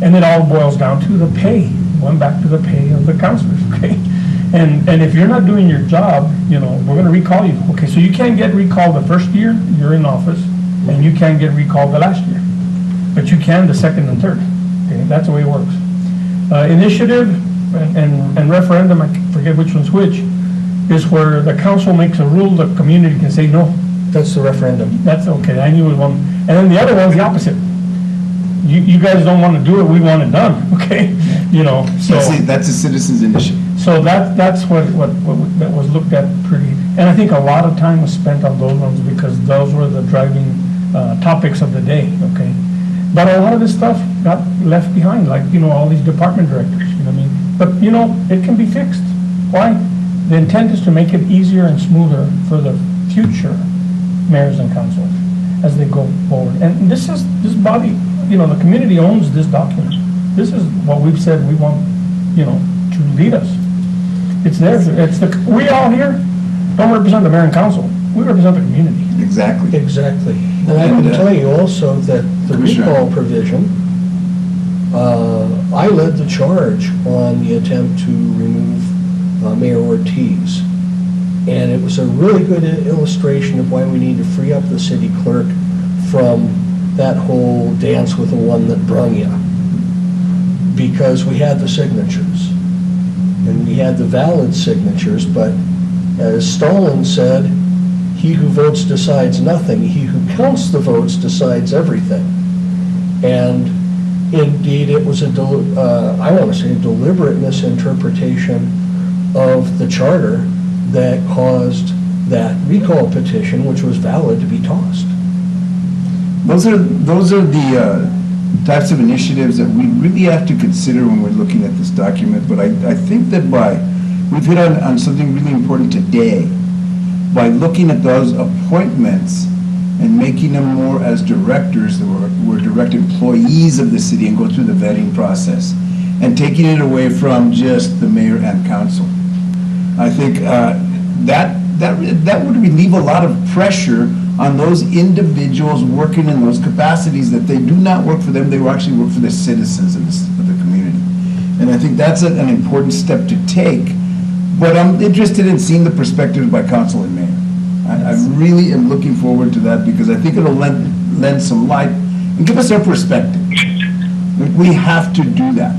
And it all boils down to the pay, going back to the pay of the councilors, okay? And if you're not doing your job, we're going to recall you. Okay, so you can't get recalled the first year you're in office, and you can't get recalled the last year. But you can the second and third. Okay, that's the way it works. Initiative and referendum, I forget which one's which, is where the council makes a rule, the community can say no. That's the referendum. That's okay, I knew it was one. And then the other one's the opposite. You guys don't want to do it, we want it done, okay? So. That's a citizen's initiative. So that's what that was looked at pretty, and I think a lot of time was spent on those ones because those were the driving topics of the day, okay? But a lot of this stuff got left behind, like, all these department directors, you know what I mean? But, it can be fixed. Why? The intent is to make it easier and smoother for the future mayors and councils as they go forward. And this body, the community owns this document. This is what we've said we want, to lead us. It's theirs. We all here don't represent the mayor and council. We represent the community. Exactly. Exactly. And I can tell you also that the Commissioner. recall provision, I led the charge on the attempt to remove Mayor Ortiz. And it was a really good illustration of why we need to free up the city clerk from that whole dance with the one that brung you. Because we had the signatures. And we had the valid signatures, but as Stalin said, he who votes decides nothing, he who counts the votes decides everything. And indeed, it was a deliberate misinterpretation of the charter that caused that recall petition, which was valid, to be tossed. Those are the types of initiatives that we really have to consider when we're looking at this document. But I think that we've hit on something really important today by looking at those appointments and making them more as directors that were direct employees of the city and go through the vetting process and taking it away from just the mayor and council. I think that would relieve a lot of pressure on those individuals working in those capacities, that they do not work for them, they will actually work for the citizens of the community. And I think that's an important step to take, but I'm interested in seeing the perspectives by council and mayor. I really am looking forward to that, because I think it'll lend some light and give us our perspective. We have to do that.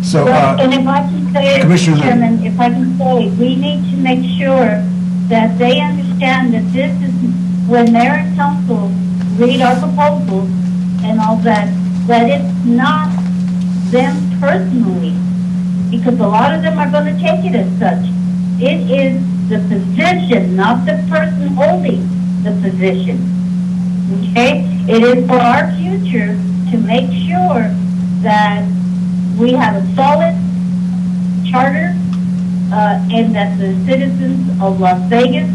So, And if I can say, Commissioner Lee. Chairman, if I can say, we need to make sure that they understand that this is, when mayor and council read our proposals and all that it's not them personally, because a lot of them are going to take it as such. It is the position, not the person holding the position. Okay? It is for our future to make sure that we have a solid charter and that the citizens of Las Vegas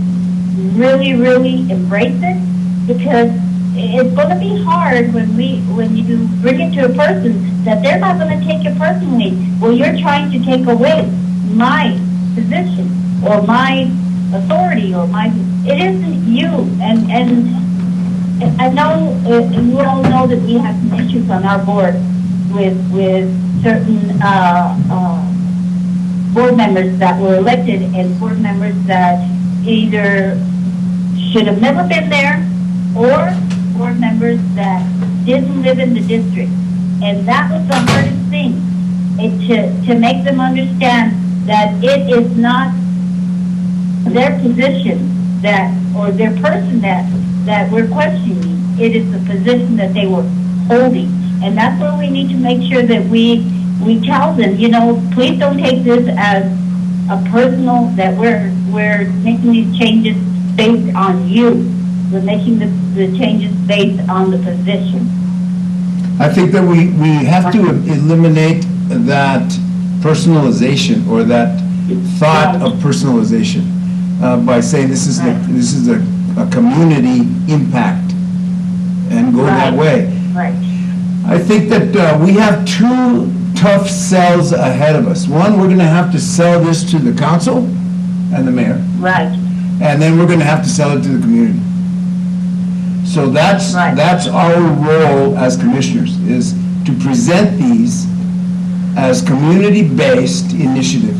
really, really embrace it, because it's going to be hard when you bring it to a person that they're not going to take it personally. Well, you're trying to take away my position or my authority or it isn't you. And I know, and you all know that we have some issues on our board with certain board members that were elected and board members that either should have never been there or board members that didn't live in the district. And that was the hardest thing, to make them understand that it is not their position or their person that we're questioning. It is the position that they were holding. And that's where we need to make sure that we tell them, please don't take this as a personal, that we're making these changes based on you. We're making the changes based on the position. I think that we have to eliminate that personalization or that thought of personalization by saying this is a community impact and go that way. Right. I think that we have two tough sells ahead of us. One, we're going to have to sell this to the council and the mayor. Right. And then we're going to have to sell it to the community. So that's our role as commissioners, is to present these as community-based initiative,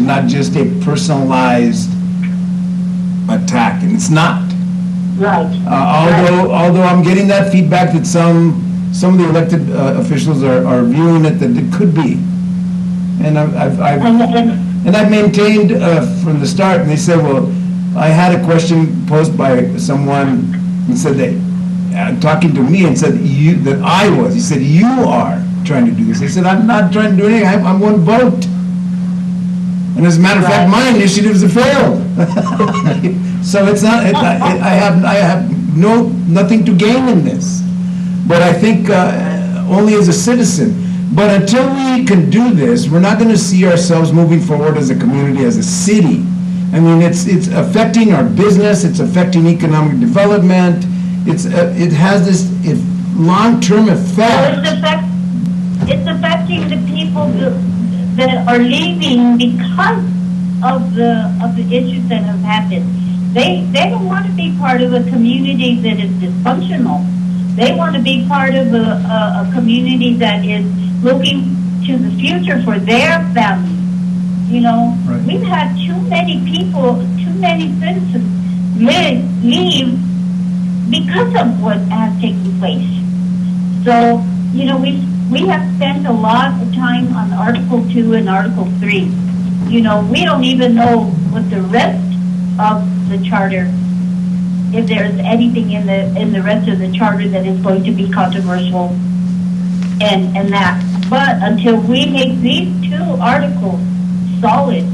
not just a personalized attack, and it's not. Right. Although I'm getting that feedback that some of the elected officials are viewing it that it could be, and I've maintained from the start. And they said, well, I had a question posed by someone who said that talking to me and said that I was. He said, you are trying to do this. I said, I'm not trying to do anything. I'm one vote. And as a matter of fact, my initiatives have failed. So it's not. I have nothing to gain in this. But I think only as a citizen. But until we can do this, we're not going to see ourselves moving forward as a community, as a city. I mean, it's affecting our business, it's affecting economic development, it has this long-term effect. It's affecting the people that are leaving because of the issues that have happened. They don't want to be part of a community that is dysfunctional. They want to be part of a community that is looking to the future for their family. You know, Right. we've had too many people, too many citizens leave because of what has taken place. So, you know, we have spent a lot of time on Article 2 and Article 3. You know, we don't even know what the rest of the charter, if there's anything in the rest of the charter that is going to be controversial and that. But until we make these two articles solid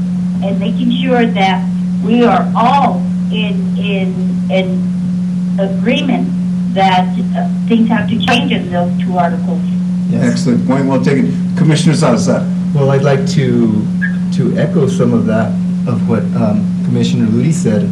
and making sure that we are all in agreement that things have to change in those two articles. Excellent point, well taken. Commissioner Salazar. Well, I'd like to echo some of that, of what Commissioner Ludi said.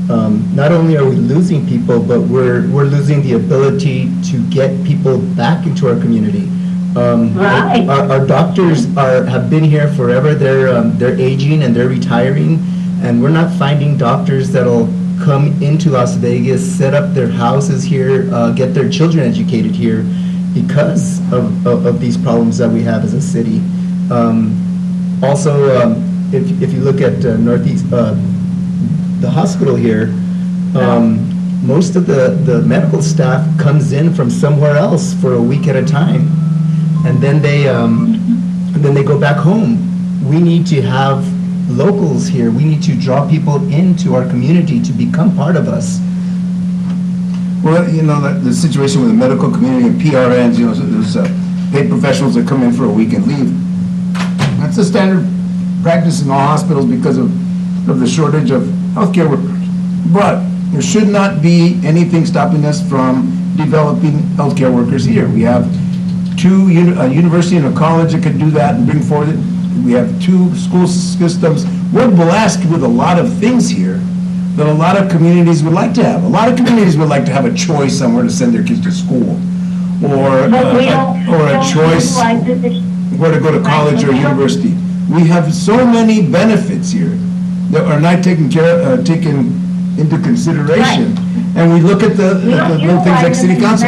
Not only are we losing people, but we're losing the ability to get people back into our community. Right. Our doctors have been here forever. They're aging and they're retiring, and we're not finding doctors that'll come into Las Vegas, set up their houses here, get their children educated here, because of these problems that we have as a city. Also, if you look at Northeast, the hospital here, most of the medical staff comes in from somewhere else for a week at a time, and then they go back home. We need to have locals here. We need to draw people into our community to become part of us. Well, you know, the situation with the medical community and PRNs, you know, there's paid professionals that come in for a week and leave. That's a standard practice in all hospitals because of the shortage of healthcare workers. But there should not be anything stopping us from developing healthcare workers here. We have a university and a college that could do that and bring forward it. We have two school systems. We're blessed with a lot of things here that a lot of communities would like to have. A lot of communities would like to have a choice on where to send their kids to school, or a choice where to go to college or university. We have so many benefits here that are not taken into consideration. And we look at the little things like city council.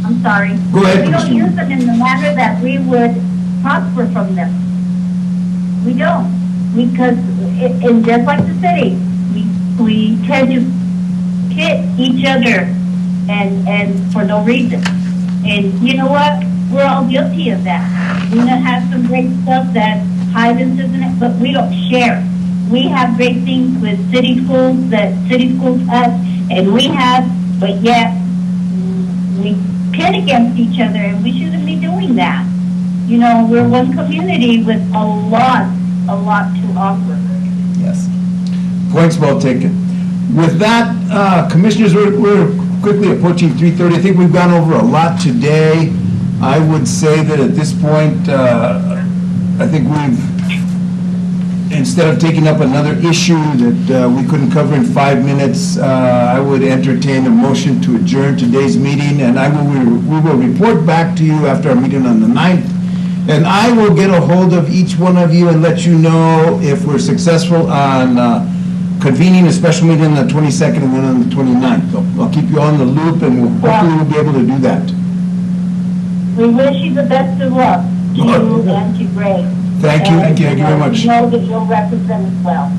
I'm sorry. Go ahead, We don't Commissioner. use them in the manner that we would prosper from them. We don't. Because, and just like the city, we tend to hit each other and for no reason. And you know what? We're all guilty of that. We have some great stuff that Highlands isn't, but we don't share. We have great things with city schools that city schools us, and we have, but yet we pit against each other, and we shouldn't be doing that. You know, we're one community with a lot to offer. Yes. Points well taken. With that, Commissioners, we're quickly approaching 3:30. I think we've gone over a lot today. I would say that at this point, I think instead of taking up another issue that we couldn't cover in 5 minutes, I would entertain a motion to adjourn today's meeting, and we will report back to you after our meeting on the 9th. And I will get a hold of each one of you and let you know if we're successful on convening a special meeting on the 22nd and then on the 29th. So I'll keep you on the loop, and hopefully we'll be able to do that. We wish you the best of luck to you and to Greg. Thank you very much. We know that you'll represent us well.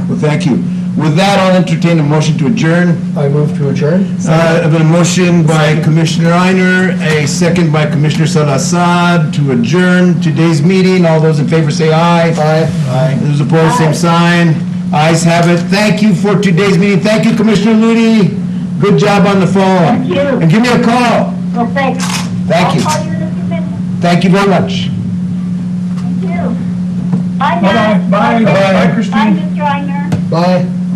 Well, thank you. With that, I'll entertain a motion to adjourn. I move to adjourn. I have a motion by Commissioner Einer, a second by Commissioner Salazar to adjourn today's meeting. All those in favor say aye. Aye. Those opposed, same sign. Ayes have it. Thank you for today's meeting. Thank you, Commissioner Ludi. Good job on the phone. Thank you. And give me a call. Well, thanks. Thank you. I'll call you in a few minutes. Thank you very much. Thank you. Bye, Bye-bye. Matt. Bye. Bye, Bye, Christine. Mr. Einer. Bye.